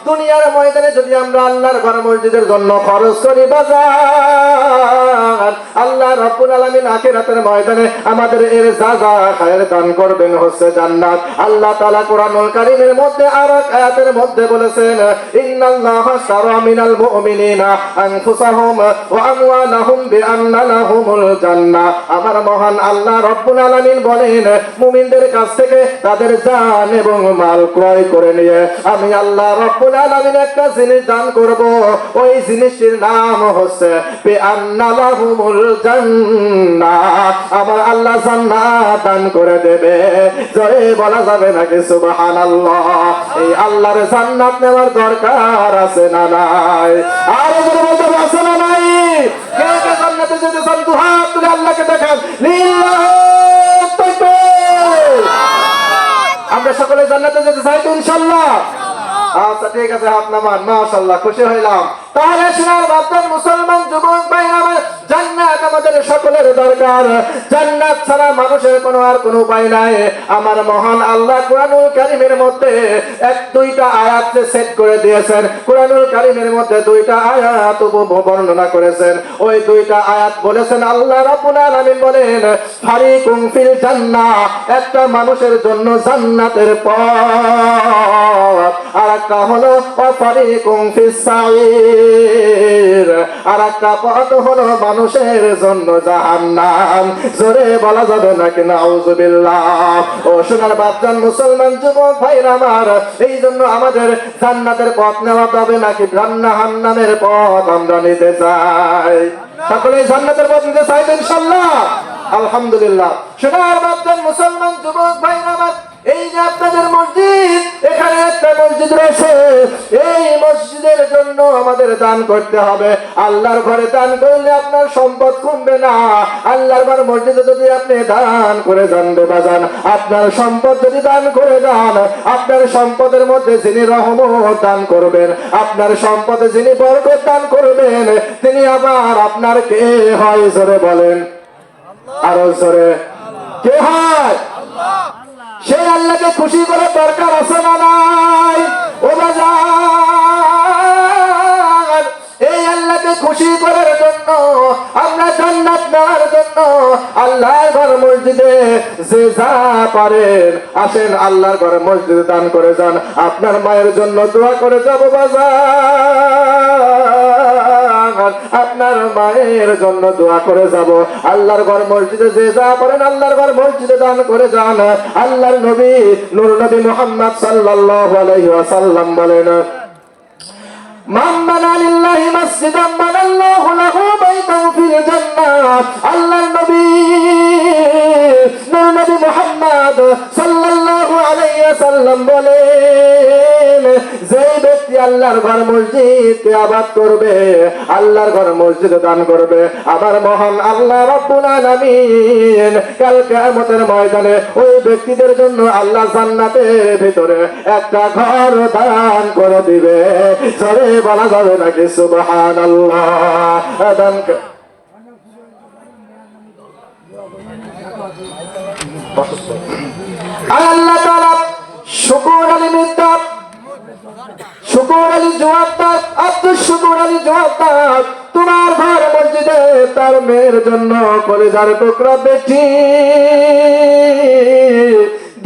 S1: দুনিয়ার ময়দানে যদি আমরা আল্লাহর ঘর মসজিদের জন্য খরচ করি বাজার, আল্লাহ রাব্বুল আলামিন আখিরাতের ময়দানে আমাদের এর যাজা খায়ের দান করবেন হচ্ছে জান্নাত। আল্লাহ তাআলা কোরআনুল কারীমের মধ্যে আর এক আয়াতের মধ্যে বলেছেন, ইন্নাল্লাহা শারা মিনাল মুমিনিনা আনফুসাহুম ওয়া আমওয়ালাহুম বিআন্না লাহুমুল জান্নাহ। আমার মহান আল্লাহ রাব্বুল আলামিন বলেন, মুমিনদের কাছ থেকে তাদের জান এবং মাল ক্রয় করে নিয়ে আমি আল্লাহ রাব্বুল আলামিন একটা জিনিস দান করব। ওই জিনিসটির নাম হচ্ছে বিআন্না লাহুমুল জান্নাহ। আমার আল্লাহ জান্নাত দান করে দেবে। জোরে বলা যাবে নাকি সুবহানাল্লাহ? এই আল্লাহর জান্নাত নেওয়ার দরকার আছে না নাই? আর জোরে বলতে আছে না নাই? কে কে জান্নাতে যেতে চান দুহাত তুলে আল্লাহকে দেখান। লিল্লাহি তাকবীর। আমরা সকলে জান্নাতে যেতে চাই তো ইনশাআল্লাহ? আচ্ছা ঠিক আছে, হাত নামান। মাশাআল্লাহ, খুশি হইলাম। তাহলে সোনার বাপজান মুসলমান যুবক ভাইরা আমার, জান্নাত আমাদের সকলের দরকার। জান্নাত ছাড়া মানুষের কোনো আর কোনো উপায় নাই। আমার মহান আল্লাহ কোরআনুল কারীমের মধ্যে এক দুইটা আয়াত সেট করে দিয়েছেন। কোরআনুল কারীমের মধ্যে দুইটা আয়াত বর্ণনা করেছেন। ওই দুইটা আয়াত বলেছেন আল্লাহ রাব্বুল আলামিন বলেন, ফারিকুম ফিল জান্নাহ, একটা মানুষের জন্য জান্নাতের পথ, আর একটা হলো ফারিকুম ফিস সাঈর, আর একটা পথ হলো মানুষের জন্য জাহান্নাম। জোরে বলা যাবে নাকি নাউযুবিল্লাহ? ও সোনার বাপজান মুসলমান যুবক ভাইরা আমার, এই জন্য আমাদের জান্নাতের পথ নেওয়া যাবে নাকি জাহান্নামের পথ আমরা নিতে চাই? সকলে জান্নাতের পথ নিতে চাই ইনশাআল্লাহ? আলহামদুলিল্লাহ। সোনার বাপজান মুসলমান যুবক ভাইরা আমার, এই যে আপনাদের মসজিদ, এখানে একটা মসজিদ রয়েছে, এই মসজিদের জন্য আমাদের দান করতে হবে। আল্লাহর ঘরে দান করলে আপনার সম্পদ কমবে না। আল্লাহর ঘর মসজিদে যদি আপনি দান করে যান বাজান, আপনার সম্পদ যদি দান করে যান, আপনার সম্পদের মধ্যে যিনি রহমত দান করবেন, আপনার সম্পদে যিনি বরকত দান করবেন, তিনি আবার আপনার কে হয়? জোরে বলেন, আরো জোরে, কে হয়? সেই আল্লাহকে খুশি করার দরকার আছে না নাই? ও বাজার, এই আল্লাহকে খুশি করার জন্য, আমরা জান্নাত নেওয়ার জন্য আল্লাহর ঘর মসজিদে যে যা পারেন আসেন আল্লাহর ঘর মসজিদে দান করে যান। আপনার মায়ের জন্য দোয়া করে যাব বাজার, আপনার মায়ের জন্য দোয়া করে যাব। আল্লাহর ঘর মসজিদে যে যা পারেন আল্লাহর ঘর মসজিদে দান করে যান। আল্লাহর নবী নূর নবী মুহাম্মদ সাল্লাল্লাহু আলাইহি ওয়াসাল্লাম বলেন, মান বানা লিল্লাহি মাসজিদান বানাল্লাহু লাহু বাইতান ফিল জান্নাহ। আল্লাহর নবী নূর নবী মুহাম্মদ সাল্লাল্লাহু আলাইহি ওয়াসাল্লাম বলেন, যে ব্যক্তি আল্লাহর ঘর মসজিদকে আবাদ করবে, আল্লাহর ঘর মসজিদে দান করবে, আমার মহান আল্লাহ রাব্বুল আলামিন কাল কিয়ামতের ময়দানে ওই ব্যক্তিদের জন্য আল্লাহ জান্নাতের ভিতরে একটা ঘর দান করে দিবে। জোরে বলা যাবে নাকি সুবহানাল্লাহ? দান আল্লাহ তাআলা শুকর আলী মিদ্দাত, শুকর আলী জওয়াবদার, আব্দুল শুকর আলী জওয়াবদার তোমার ঘর মসজিদে তার মেয়ের জন্য কলিজার টুকরা বেটি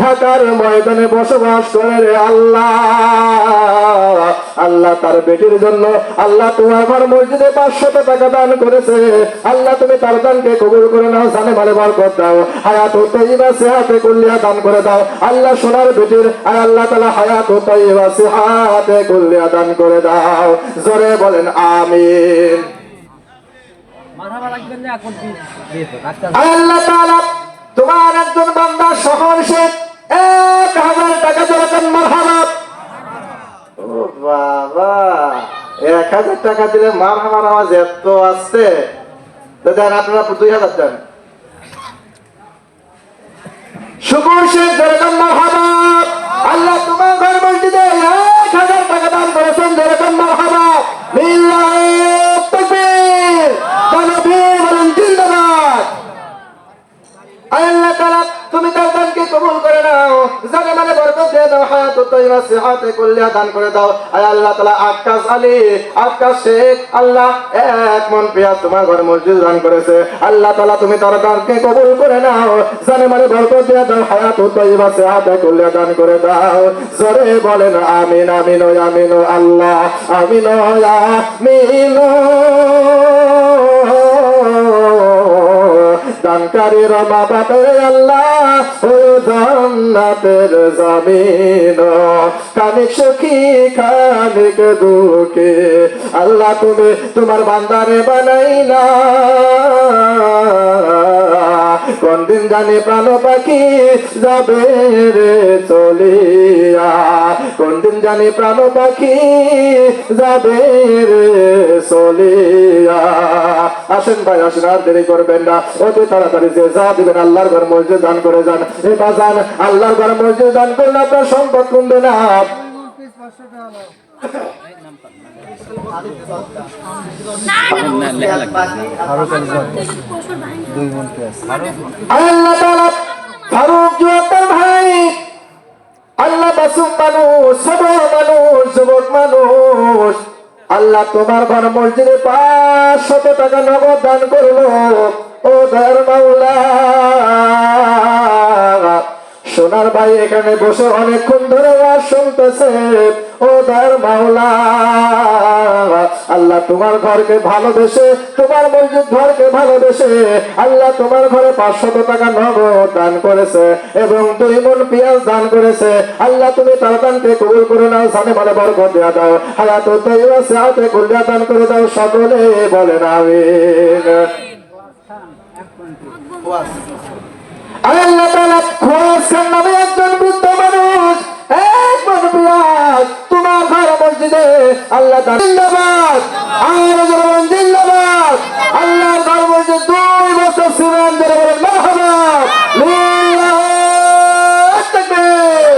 S1: ঢাকার ময়দানে বসবাস করে রে আল্লাহ। আল্লাহ আল্লাহ তার বেটির জন্য আল্লাহ তোমার ঘর মসজিদে 500 টাকা দান করেছে। আল্লাহ তুমি তার দানকে কবুল করে নাও, জানে মালে বরকত দাও, হায়াত ও তাইয়্যিবা সিহাতে কুল্লিয়া দান করে দাও। আল্লাহ সোনার বেটির আর আল্লাহ তাআলা হায়াত ও তাইয়্যিবা সিহাতে কুল্লিয়া দান করে দাও। জোরে বলেন আমিন। আল্লাহ তাআলা তোমার একজন বান্দা শহর সে 1000 টাকা দিলেন, মারহাবা। ও বাবা, 1000 টাকা দিলে মারহাবার আওয়াজ এত আসছে। তো দেন আপনারা 2000 দেন। শুকুর শেখ যেরকম মারহাবা। আল্লাহ তোমার ঘর মসজিদে 1000 টাকা দান করেছেন, যেরকম মারহাবা। লিল্লাহি তাকবীর, তাকবীর বলেন জিন্দাবাদ। আল্লাহ তাআলা তুমি তার দানকে কবুল করে নাও, জানে মানে বরকত দিয়ে দাও, হায়াত ও তাইয়্যিবা সিহাতে কুল্লিয়া দান করে দাও। আল্লাহ তাআলা আকাশ আলী, আকাশ শেখ আল্লাহ 1 মন পেঁয়াজ তোমার ঘর মসজিদ দান করেছে। আল্লাহ তাআলা তুমি তার দানকে কবুল করে নাও, জানে মানে বরকত দিয়ে দাও, হায়াত ও তাইয়্যিবা সিহাতে কুল্লিয়া দান করে দাও। জোরে বলেন আমিন আমিন ও আমিন ও আল্লাহ আমিন ও আমিন। দানকারীর মা বাপের আল্লাহ ও জান্নাতের জামিন, খানিক সুখী খানিক দুঃখী আল্লাহ তুমি তোমার বান্দারে বানাইলা। কোন দিন জানি প্রাণ পাখি যাবে রে চলিয়া, কোন দিন জানি প্রাণ পাখি যাবে রে চলিয়া। আসেন ভাই আসেন, আর দেরি করবেন না, অতি তাড়াতাড়ি যে যা দিবেন আল্লাহর ঘর মসজিদ দান করে যান। এবার যান, আল্লাহর ঘর মসজিদ দান করলে আপনার সম্পদ কমবে না। আল্লাহ তাআলা ফারুক জুয়াতার ভাই, আল্লাহ মাসুম মানুষ, সবল মানুষ, যুবক মানুষ, আল্লাহ তোমার ঘর মসজিদে 500 টাকা নগদ দান করলো। ও দয়ার মাওলা, সোনার ভাই এখানে বসে অনেকক্ষণ ধরে ওয়াজ শুনতেছে। ও দয়ার মাওলা, আল্লাহ তোমার ঘরকে ভালোবেসে, তোমার মসজিদ ঘরকে ভালোবেসে আল্লাহ তোমার ঘরে 500 টাকা নগদ দান করেছে এবং 2 মণ পেঁয়াজ দান করেছে। আল্লাহ তুমি তার দানকে কবুল করে নাও, জানে মানে বরকত দিয়ে দাও, হায়াত ও তাইয়্যিবা সিহাতে কুল্লিয়া দান করে দাও। সকলে বলেন আমিন। আল্লাহ তাআলা খোয়াসান নামে একজন বৃদ্ধ মানুষ, 1 মণ পেঁয়াজ তোমার ঘর মসজিদে আল্লাহ দান জিন্দাবাদ, আর বলেন জিন্দাবাদ। আল্লাহর ঘর মসজিদ 2 বছর সিমেন্ট দিয়ে বলেন মারহাবা। লিল্লাহি তাকবীর।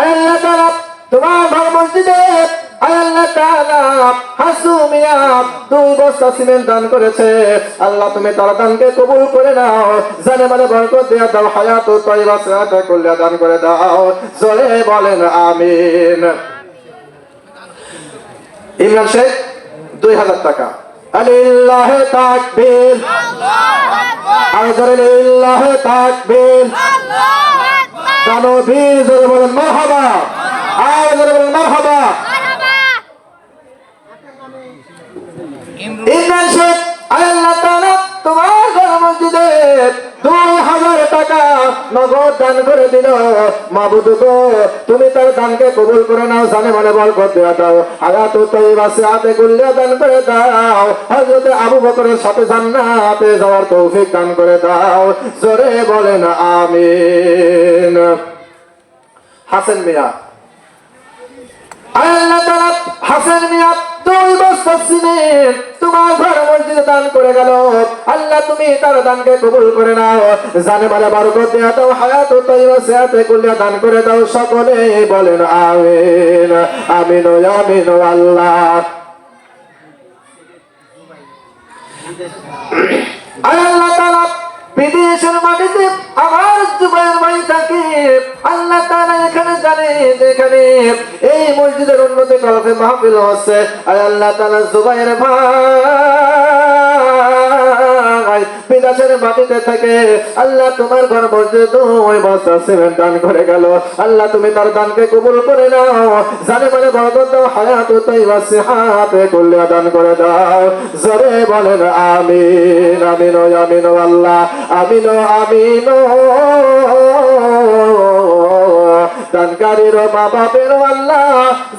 S1: আল্লাহ তাআলা তোমার ঘর মসজিদে আল্লাহ তাআলা হাসুমিয়া 2 বস্তা সিমেন্ট দান করেছে। আল্লাহ তুমি তার দানকে কবুল করে নাও, জানে মানে বরকত দিয়ে দাও, হায়াত ও তাইয়্যিবা সিহাতে কুল্লিয়া দান করে দাও। জোরে বলেন আমিন। ইমরান শেখ 2000 টাকা। লিল্লাহি তাকবীর, আল্লাহু আকবার, আর জোরে লিল্লাহি তাকবীর, আল্লাহু আকবার। তানবীর, জোরে বলেন মারহাবা, আর জোরে বলেন মারহাবা। ইমরান শেখ আল্লাহ তাআলা তোমার ঘর মসজিদে 2000 টাকা নগদ দান করে দিল। মাবুদ গো, তুমি তার দানকে কবুল করে নাও, জানে মানে বরকত দিয়ে দাও, হায়াত ও তাইয়্যিবা সিহাতে কুল্লিয়া দান করে দাও। হযরত আবু বকরের সাথে জান্নাতে যাওয়ার তৌফিক দান করে দাও। জোরে বলেন আমিন। হাসান মিয়া, আল্লাহ তাআলা হাসান মিয়া 2 বস্তা সিমেন্ট তোমার ঘর মসজিদে দান করে গেল। আল্লাহ তুমি তার দানকে কবুল করে নাও, জানে মানে বরকত দিয়ে দাও, হায়াত ও তাইয়্যিবা সিহাতে কুল্লিয়া দান করে দাও। সকলে বলেন আমিন আমিন ও আমিন ও আল্লাহ। আল্লাহ তাআলা বিদেশের মাটিতে আমার জুবাইর ভাই থাকে। আল্লাহ তাআলা এখানে জানে যে এখানে এই মসজিদের উন্নতি করতে মাহফিল হচ্ছে। আল্লাহ তাআলা জুবাইর ভাই বিদেশের মাটিতে থেকে আল্লাহ তোমার ঘর মসজিদে 2 বস্তা সিমেন্ট দান করে গেল। আল্লাহ তুমি তার দানকে কবুল করে নাও, জানে মানে বরকত দাও, হায়াত তাইয়্যিবা সিহাতে কল্যাণ দান করে দাও। জোরে বলেন আমিন আমিন আমিন আল্লাহ আমিন আমিন। দানকারীর মা বাপের আল্লাহ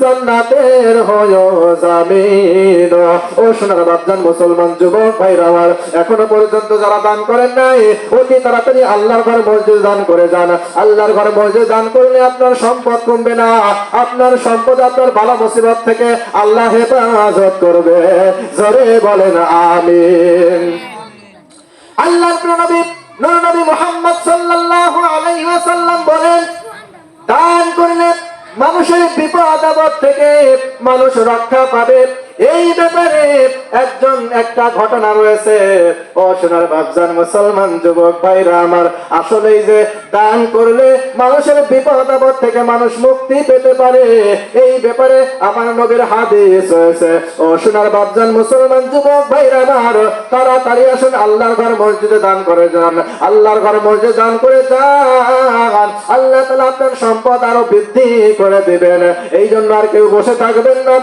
S1: জান্নাতের হয় জামিন। ও সোনার বাপজান মুসলমান যুবক ভাইরা আমার, এখনো পর্যন্ত যারা দান করেন নাই অতি তাড়াতাড়ি আল্লাহর ঘর মসজিদ দান করে যান। আল্লাহর ঘর মসজিদ দান করলে আপনার সম্পদ কমবে না, আপনার সম্পদ আপনার বালা মুসিবত থেকে আল্লাহ হেফাজত করবে। জোরে বলেন আমিন। আল্লাহর প্রিয় নবী নূর নবী মুহাম্মদ সাল্লাল্লাহু আলাইহি ওয়াসাল্লাম বলেন, দান করলে মানুষের বিপদ আপদ থেকে মানুষ রক্ষা পাবে। এই ব্যাপারে একটা ঘটনা রয়েছে। ও সোনার বাপজান মুসলমান যুবক ভাইরা আমার, আসলেই যে দান করলে মানুষের বিপদ আপদ থেকে মানুষ মুক্তি পেতে পারে, এই ব্যাপারে আমার নবীর হাদিস রয়েছে। ও সোনার বাপজান মুসলমান যুবক ভাইরা আমার, তাড়াতাড়ি আসুন আল্লাহর ঘর মসজিদে দান করে যান। আল্লাহর ঘর মসজিদে দান করে যান, আল্লাহ তাআলা আপনার সম্পদ আরো বৃদ্ধি করে দিবেন। এই জন্য আর কেউ বসে থাকবেন না।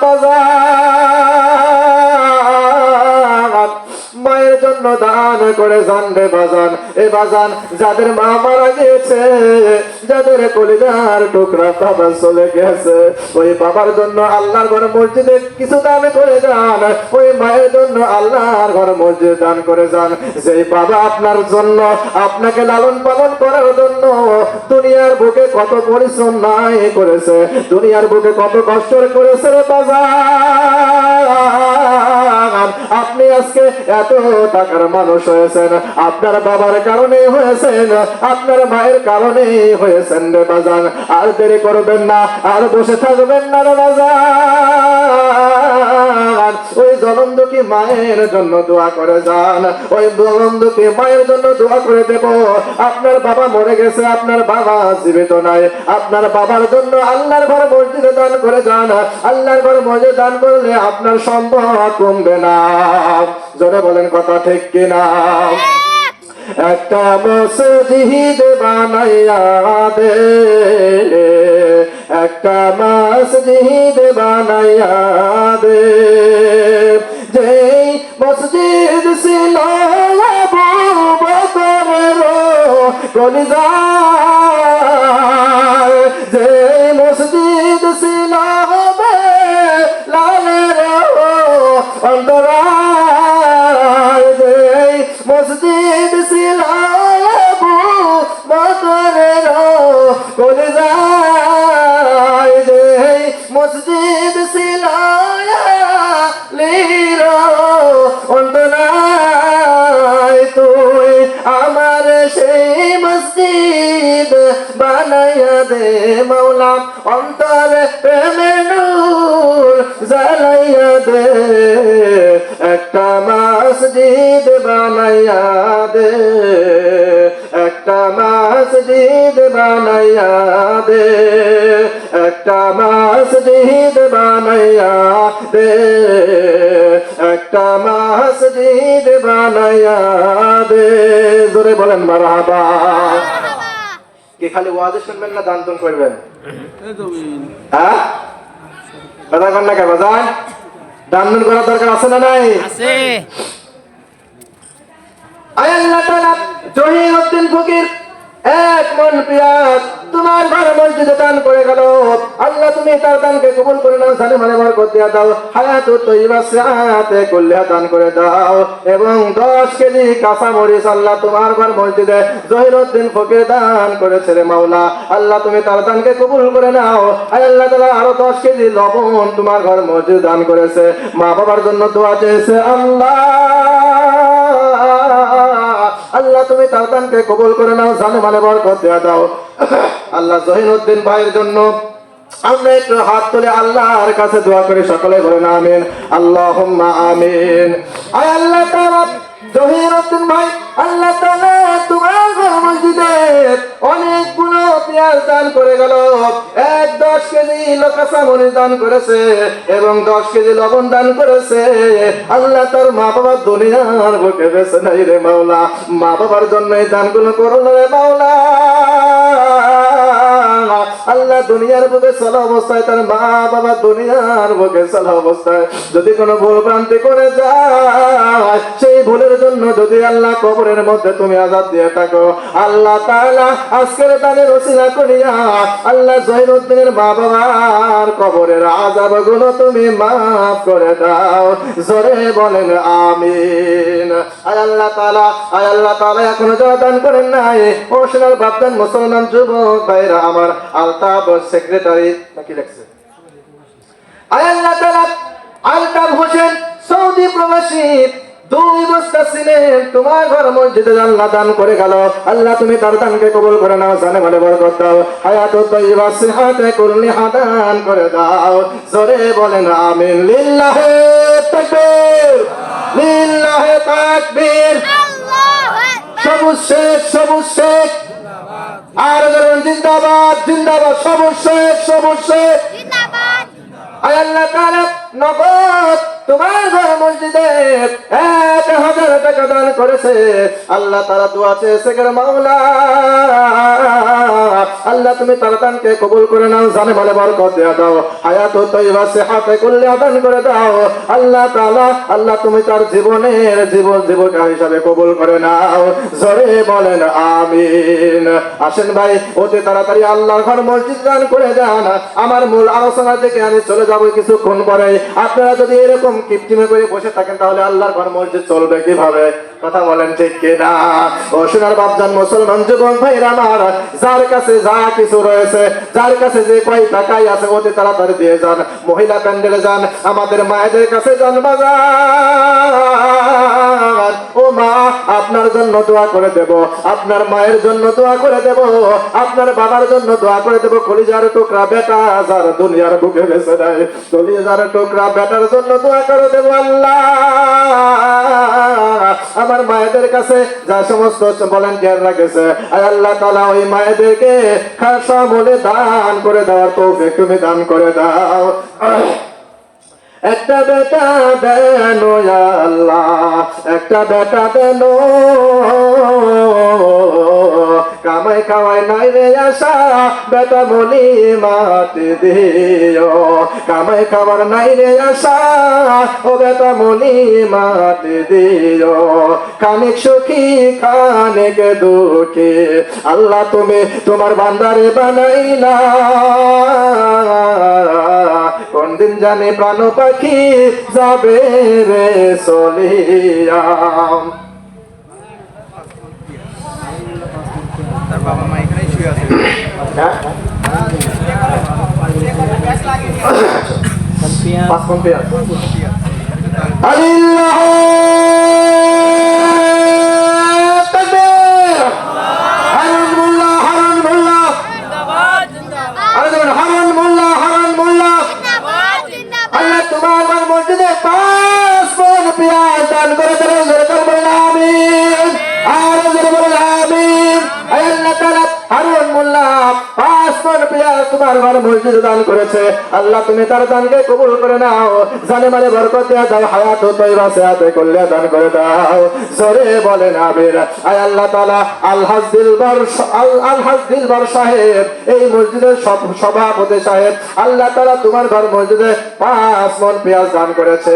S1: মায়ের জন্য দান করে যান রে বাজান। এ বাজান, যাদের মা মারা গিয়েছে, যাদের কলিজার টুকরা বাবা চলে গেছে, ওই বাবার জন্য আল্লাহর ঘর মসজিদে কিছু দান করে যান। ওই মায়ের জন্য আল্লাহর ঘর মসজিদে দান করে যান। যে বাবা আপনার জন্য, আপনাকে লালন পালন করার জন্য দুনিয়ার বুকে কত পরিশ্রম নাই করেছে, দুনিয়ার বুকে কত কষ্ট করেছে রে বাজান। আপনি আজকে এত টাকার মানুষ হয়েছেন, আপনার বাবার কারণে হয়েছেন, আপনার মায়ের কারণে হয়েছেন রে বাজান। আর দেরি করবেন না, আর বসে থাকবেন না রে বাজান। ওই জনমদুখী মায়ের জন্য দোয়া করে যান, ওই জনমদুখী মায়ের জন্য দোয়া করে দেব। আপনার বাবা মরে গেছে, আপনার বাবা জীবিত নাই, আপনার বাবার জন্য আল্লাহর ঘর মসজিদে দান করে যান। আল্লাহর ঘর মসজিদে দান করলে আপনার সম্পদ কমবে না। জোরে বলেন কথা ঠিক কিনা? একটা মসজিদ বানাইয়া দে, একটা মসজিদ বানাইয়া দে। যেই মসজিদ ছিল আবু বকরের কলিজায়, যেই মসজিদ ছিল লালের অন্তরায়, যেই মসজিদ ছিল আবু বকরের কলিজায়, যেই মসজিদ ছিল আলীর অন্তরায়, তুই আমার সেই মসজিদ বানাইয়া দে মাওলা, অন্তরে প্রেমের নূর জ্বালাইয়া দে। একটা মসজিদ বানাইয়া দে, একটা মসজিদ বানাইয়া দে, একটা মসজিদ বানাইয়া দে, একটা মসজিদ বানাইয়া দে। জোরে বলেন মারহাবা। কি খালি ওয়াজ শুনবেন না দান তুন করবেন? হ্যাঁ, কথা কন না কে বাজান? দান তুন করার দরকার আছে না নাই?
S3: আছে।
S1: আয় আল্লাহ তাআলা জহিরউদ্দিন ফকির এক মন পিয়াস তোমার ঘর মসজিদে দান করে গেল। আল্লাহ তুমি তার দানকে কবুল করে নাও, জানে মানে বরকত দিয়া দাও, হায়াতুত তাইয়্যিবা সিহাতে কল্যাণ দান করে দাও। এবং 10 কেজি কাঁচা মরিচ আল্লাহ তোমার ঘর মসজিদে জহিরউদ্দিন ফকির দান করেছে রে মাওলা। আল্লাহ তুমি তার দানকে কবুল করে নাও। আয় আল্লাহ তাআলা আরো 10 কেজি লবণ তোমার ঘর মসজিদে দান করেছে, মা বাবার জন্য দোয়া চেয়েছে। আল্লাহ তুমি তার দানকে কবুল করে নাও, জানে মানে বরকত দিয়া দাও। আল্লাহ জহিরউদ্দিন ভাইয়ের জন্য আমরা একটু হাত তুলে আল্লাহর কাছে দোয়া করি, সকলে বলেন আমিন। আল্লাহুম্মা আমিন। আয় আল্লাহ তাআলা জহিরউদ্দিন ভাই, আল্লাহ তাআলা তোমার ঘর মসজিদে অনেকগুলো পেঁয়াজ দান করে গেল। 1-10 10 কেজি কাঁচা মরিচ দান করেছে এবং 10 কেজি লবণ দান করেছে, আল্লাহ তার মা বাবা দুনিয়ার বুকে বেঁচে নাই রে মাওলা, মা বাবার জন্য এই দানগুলো করুন রে মাওলা। আল্লাহ দুনিয়ার বুকে চলা অবস্থায় তার মা বাবা দুনিয়ার বুকে চলা অবস্থায় যদি কোনো ভুল ভ্রান্তি করে যায়, সেই ভুলের জন্য যদি আল্লাহ কবরের মধ্যে তুমি আযাব দিয়ে থাকো, আল্লাহ তাআলা আজকের দানের ওসিলা করিয়া আল্লাহ জহিরুদ্দিনের মা বাবার কবরের আযাবগুলো তুমি মাফ করে দাও, জোরে বলেন আমিন। আয় আল্লাহ তাআলা এখনো যারা দান করেন নাই, ও সোনার বাপদান মুসলমান যুবক ভাইরা আমার, আলতাফ সেক্রেটারি নাকি লেখছে, আয় আল্লাহ তাআলা আলতাফ হোসেন সৌদি প্রবাসী 2 বস্তা সিমেন্ট তোমার ঘর মসজিদে আল্লাহ দান করে গেল, আল্লাহ তুমি তার দানকে কবুল করে নাও, জানে মানে বরকত দাও, হায়াতুত তাইয়্যিবা সিহাতে কুল্লি হাদান করে দাও, জোরে বলেন আমিন। লিল্লাহি তাকবীর, লিল্লাহি তাকবীর, সবুজ শেখ আর জিন্দাবাদ জিন্দাবাদ, সবুজ শেখ জিন্দাবাদ। আয় আল্লাহ তাআলা নগদ তোমার ঘর মসজিদে 1000 টাকা দান করেছে, আল্লাহ তাআলা দোয়া চেয়েছে গো মাওলা, আল্লাহ তুমি তার দানকে কবুল করে নাও, জানে বলে বরকত দিয়ে দাও, হায়াতুত তাইয়্যিবা সিহাতে কুল্লি দান করে দাও, আল্লাহ তাআলা আল্লাহ তুমি তার জীবনের জীবিকা হিসাবে কবুল করে নাও, জোরে বলেন আমিন। আসেন ভাই অতি তাড়াতাড়ি আল্লাহর ঘর মসজিদ দান করে যান, আমার মূল আলোচনা থেকে আমি চলে যাব কিছুক্ষণ পরে। আপনারা যদি এরকম কিপটিমে করে বসে থাকেন তাহলে আল্লাহর ঘর মসজিদ চলবে কিভাবে? কথা বলেন ঠিক কিনা? ও সোনার বাপজান মুসলমান যুবক ভাইরা আমার, যার কাছে যা কিছু রয়েছে, যার কাছে যে কয় টাকাই আছে অতি তাড়াতাড়ি দিয়ে যান, মহিলা প্যান্ডেলে যান, আমাদের মায়েদের কাছে যান, বাজার ও মা আপনার জন্য দোয়া করে দেব, আপনার মায়ের জন্য দোয়া করে দেব, আপনার বাবার জন্য দোয়া করে দেব, কলিজার টুকরা বেটা যার দুনিয়ার বুকে বেঁচে নাই, কলিজার টুকরা বেটার জন্য দোয়া করে দেব। আল্লাহ আমার মায়েদের কাছে যা সমস্ত ভলান্টিয়ার রাখেছে, আয় আল্লাহ তাআলা ওই মায়েদেরকে খাসা বলে দান করে দেওয়ার তৌফিক তুমি দান করে দাও। একটা বেটা দেন আল্লাহ, একটা বেটা দেন, কামাই খাওয়াই নাই রে আশা, বেটা বলি মাটি দিও, কামাই খাবার নাই রে আশা, ও বেটা বলি মাটি দিও, খানিক সুখী খানিক দুঃখী, আল্লাহ তুমি তোমার বান্দারে বানাইলা, কোন দিন জানি প্রাণ পাখি যাবে রে চলিয়া।
S2: তার বাবা মা এখানেই শুয়ে আছে।
S1: পাঁচ পন পেঁয়াজ। আলিল্লাহ তাকবীর, হারুন মোল্লা, হারুন মোল্লা, হারুন মোল্লা, হারুন মোল্লা। আল্লাহ তোমার ঘর মসজিদে 5 পন পেঁয়াজ দান করে দেবেন, আমিন, আর বলেন আমিন। আল্লাহ তাআলা হারুন মোল্লা 5 পন পেঁয়াজ তোমার ঘর মসজিদে দান করেছে, আল্লাহ তুমি তার দানকে কবুল করে নাও, জানে মানে বরকত দিয়ে দাও, হায়াতুত তাইয়্যিবা সিহাতে কুল্লি দান করে দাও, জোরে বলেন আমিন। আয় আল্লাহ তাআলা আলহাজ দিলবর সাহেব এই মসজিদের সভাপতি সাহেব, আল্লাহ তাআলা তোমার ঘর মসজিদে 5 পন পেঁয়াজ দান করেছে,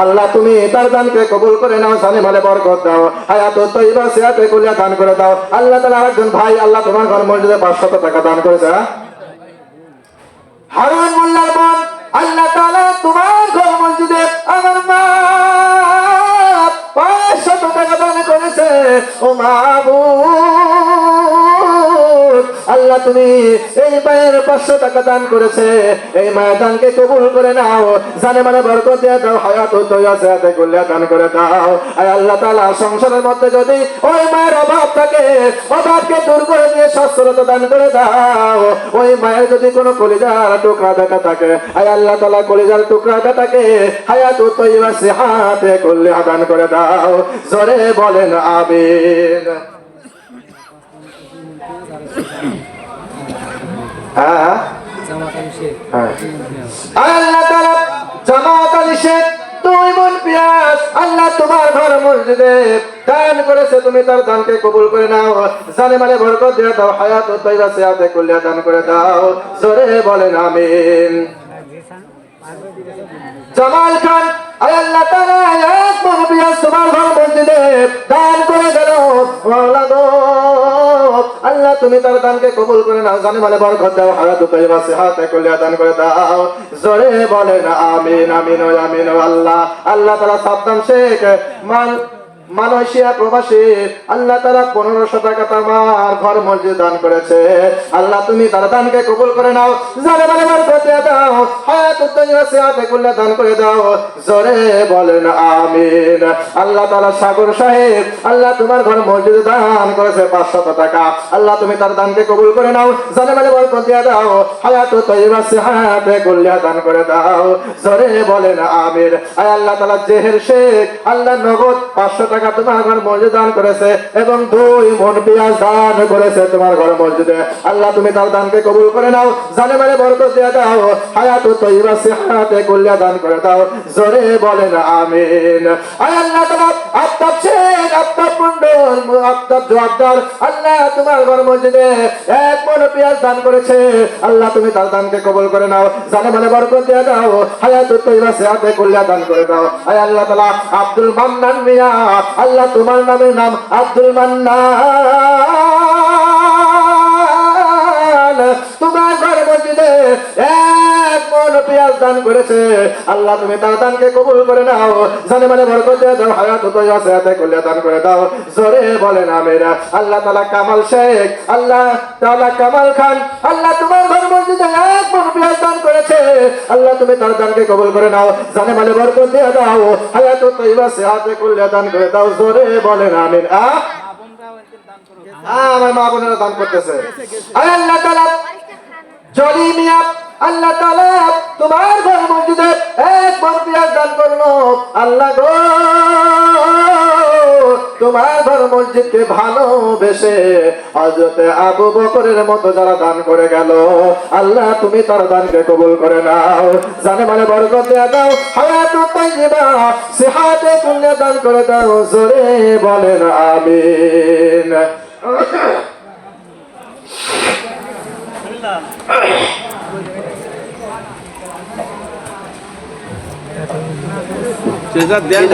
S1: আল্লাহ তুমি তার দানকে কবুল করে নাও, জানে মানে বরকত দাও, হায়াতুত তাইয়্যিবা সিহাতে কুল্লি দান করে দাও। আল্লাহ তাআলা আরেকজন ভাই আল্লাহ তোমার ঘর মসজিদে 500 টাকা দান করেছে, হারুন মোল্লার বোন, আল্লাহ তাআলা তোমার ঘর মসজিদে আমার মা 500 টাকা দান করেছে, ও মাবুদ আল্লাহ তুমি এই মায়ের 500 টাকা দান করেছে, এই মায়ের দানকে কবুল করে নাও, জানে মানে বরকত দিয়ে দাও, হায়াতুত তাইয়্যিবা সিহাতে কুল্লি দান করে দাও। আর আল্লাহ তাআলা সংসারের মধ্যে যদি ওই মায়ের অভাব থাকে, অভাবকে দূর করে দিয়ে সচ্ছলতা দান করে দাও, ওই মায়ের যদি কোনো কলিজার টুকরা বেটা থাকে, আয় আল্লাহ তাআলা কলিজার টুকরা বেটাকে হায়াতুত তাইয়্যিবা সিহাতে কুল্লি দান করে দাও, জোরে বলেন আমিন। হ্যাঁ হ্যাঁ। আল্লাহ তাআলা জামাত আলী শেখ 2 মণ পেঁয়াজ আল্লাহ তোমার ঘর মসজিদে দান করেছে, তুমি তার দানকে কবুল করে নাও, জানে মানে বরকত দিয়ে দাও, হায়াত ও তাইবা সিয়াতে কুল্লিয়া দান করে দাও, জোরে বলেন আমিন। জামাল খান আল্লাহ তাআলা 1 মণ পেঁয়াজ তোমার ঘর মসজিদে দান করে গেল, মাওলা গো আল্লাহ তুমি তার দানকে কবুল করে নাও, জানে মানে বরকত দাও, হায়াত ও তাইবা সিয়াতে কুল্লিয়া দান করে দাও, জোরে বলেন আমিন আমিন ও আমিন ও আল্লাহ। আল্লাহ তাআলা সাদ্দাম শেখ মালয়েশিয়া প্রবাসী আল্লাহ তাআলা 1500 টাকা তোমার ঘর মসজিদ দান করেছে, আল্লাহ তুমি তার দানকে কবুল করে নাও, জানে মানে বরকত দিয়ে দাও, হায়াত ও তাইবা সিয়াতে কুল্লিয়া দান করে দাও, জোরে বলেন আমিন। আল্লাহ তাআলা সাগর সাহেব আল্লাহ তোমার ঘর মসজিদ দান করেছে 500 টাকা, আল্লাহ তুমি তার দানকে কবুল করে নাও, জানে মানে বরকত দিয়ে দাও, হায়াত ও তাইবা সিয়াতে কুল্লিয়া দান করে দাও, জোরে বলেন আমিন। আয় আল্লাহ তাআলা জেহের শেখ আল্লাহ নগদ 500 টাকা তোমার ঘর মসজিদ দান করেছে এবং 2 মণ পেঁয়াজ দান করেছে তোমার ঘর মসজিদে, আল্লাহ তুমি তার দানকে কবুল করে নাও, জানে মানে বরকত দিয়ে দাও, হায়াত ও তাইবা সিহাতে কুল্লিয়া দান করে দাও, জোরে বলেন আমিন। আয় আল্লাহ তাআলা আফতাব শেখ আফতাব মন্ডল আফতাব জোয়ারদার আল্লাহ তোমার ঘর মসজিদে 1 মণ পেঁয়াজ দান করেছে, আল্লাহ তুমি তার দানকে কবুল করে নাও, জানে মানে বরকত দিয়ে দাও, হায়াত ও তাইবা সিহাতে কুল্লিয়া দান করে দাও। আয় আল্লাহ তাআলা আব্দুল মান্নান মিয়া আল্লাহ তোমার নামের নাম আব্দুল মান্নান, তোমার ঘর মসজিদে 1 মণ পেঁয়াজ দান করেছে, আল্লাহ তুমি তার দানকে কবুল করে নাও, জানে মানে বরকত দিয়ে দাও, হায়াত ও তাইবা সিয়াতে কুল্লিয়া দান করে দাও, জোরে বলেন আমিন। আল্লাহ তাআলা কামাল শেখ আল্লাহ তাআলা কামাল খান আল্লাহ তোমার ঘর মসজিদে 1 মণ পেঁয়াজ দান করেছে, আল্লাহ তুমি তার দানকে কবুল করে নাও, জানে মানে বরকত দিয়ে দাও, হায়াত ও তাইবা সিয়াতে কুল্লিয়া দান করে দাও, জোরে বলেন আমিন। আমার মা বোনেরা দান করতেছে। আল্লাহ তাআলা জলি মিয়া আল্লাহ তাআলা তোমার ঘর মসজিদে 1 মণ পেঁয়াজ দান করলো, আল্লাহ গো তোমার ঘর মসজিদকে ভালোবেসে হযরত আবু বকরের মতো যারা দান করে গেল, আল্লাহ তুমি তার দানকে কবুল করে নাও, জানে মানে বরকত দিয়ে দাও, হায়াত ও তাইবা সিহাতে কুল্লিয়া দান করে দাও, জোরে বলেন আমিন।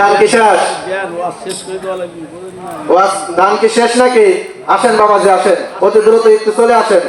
S1: দান কি শেষ? দান কি শেষ নাকি? আসেন বাবাজি আসেন, অতি দ্রুত একটু চলে আসেন।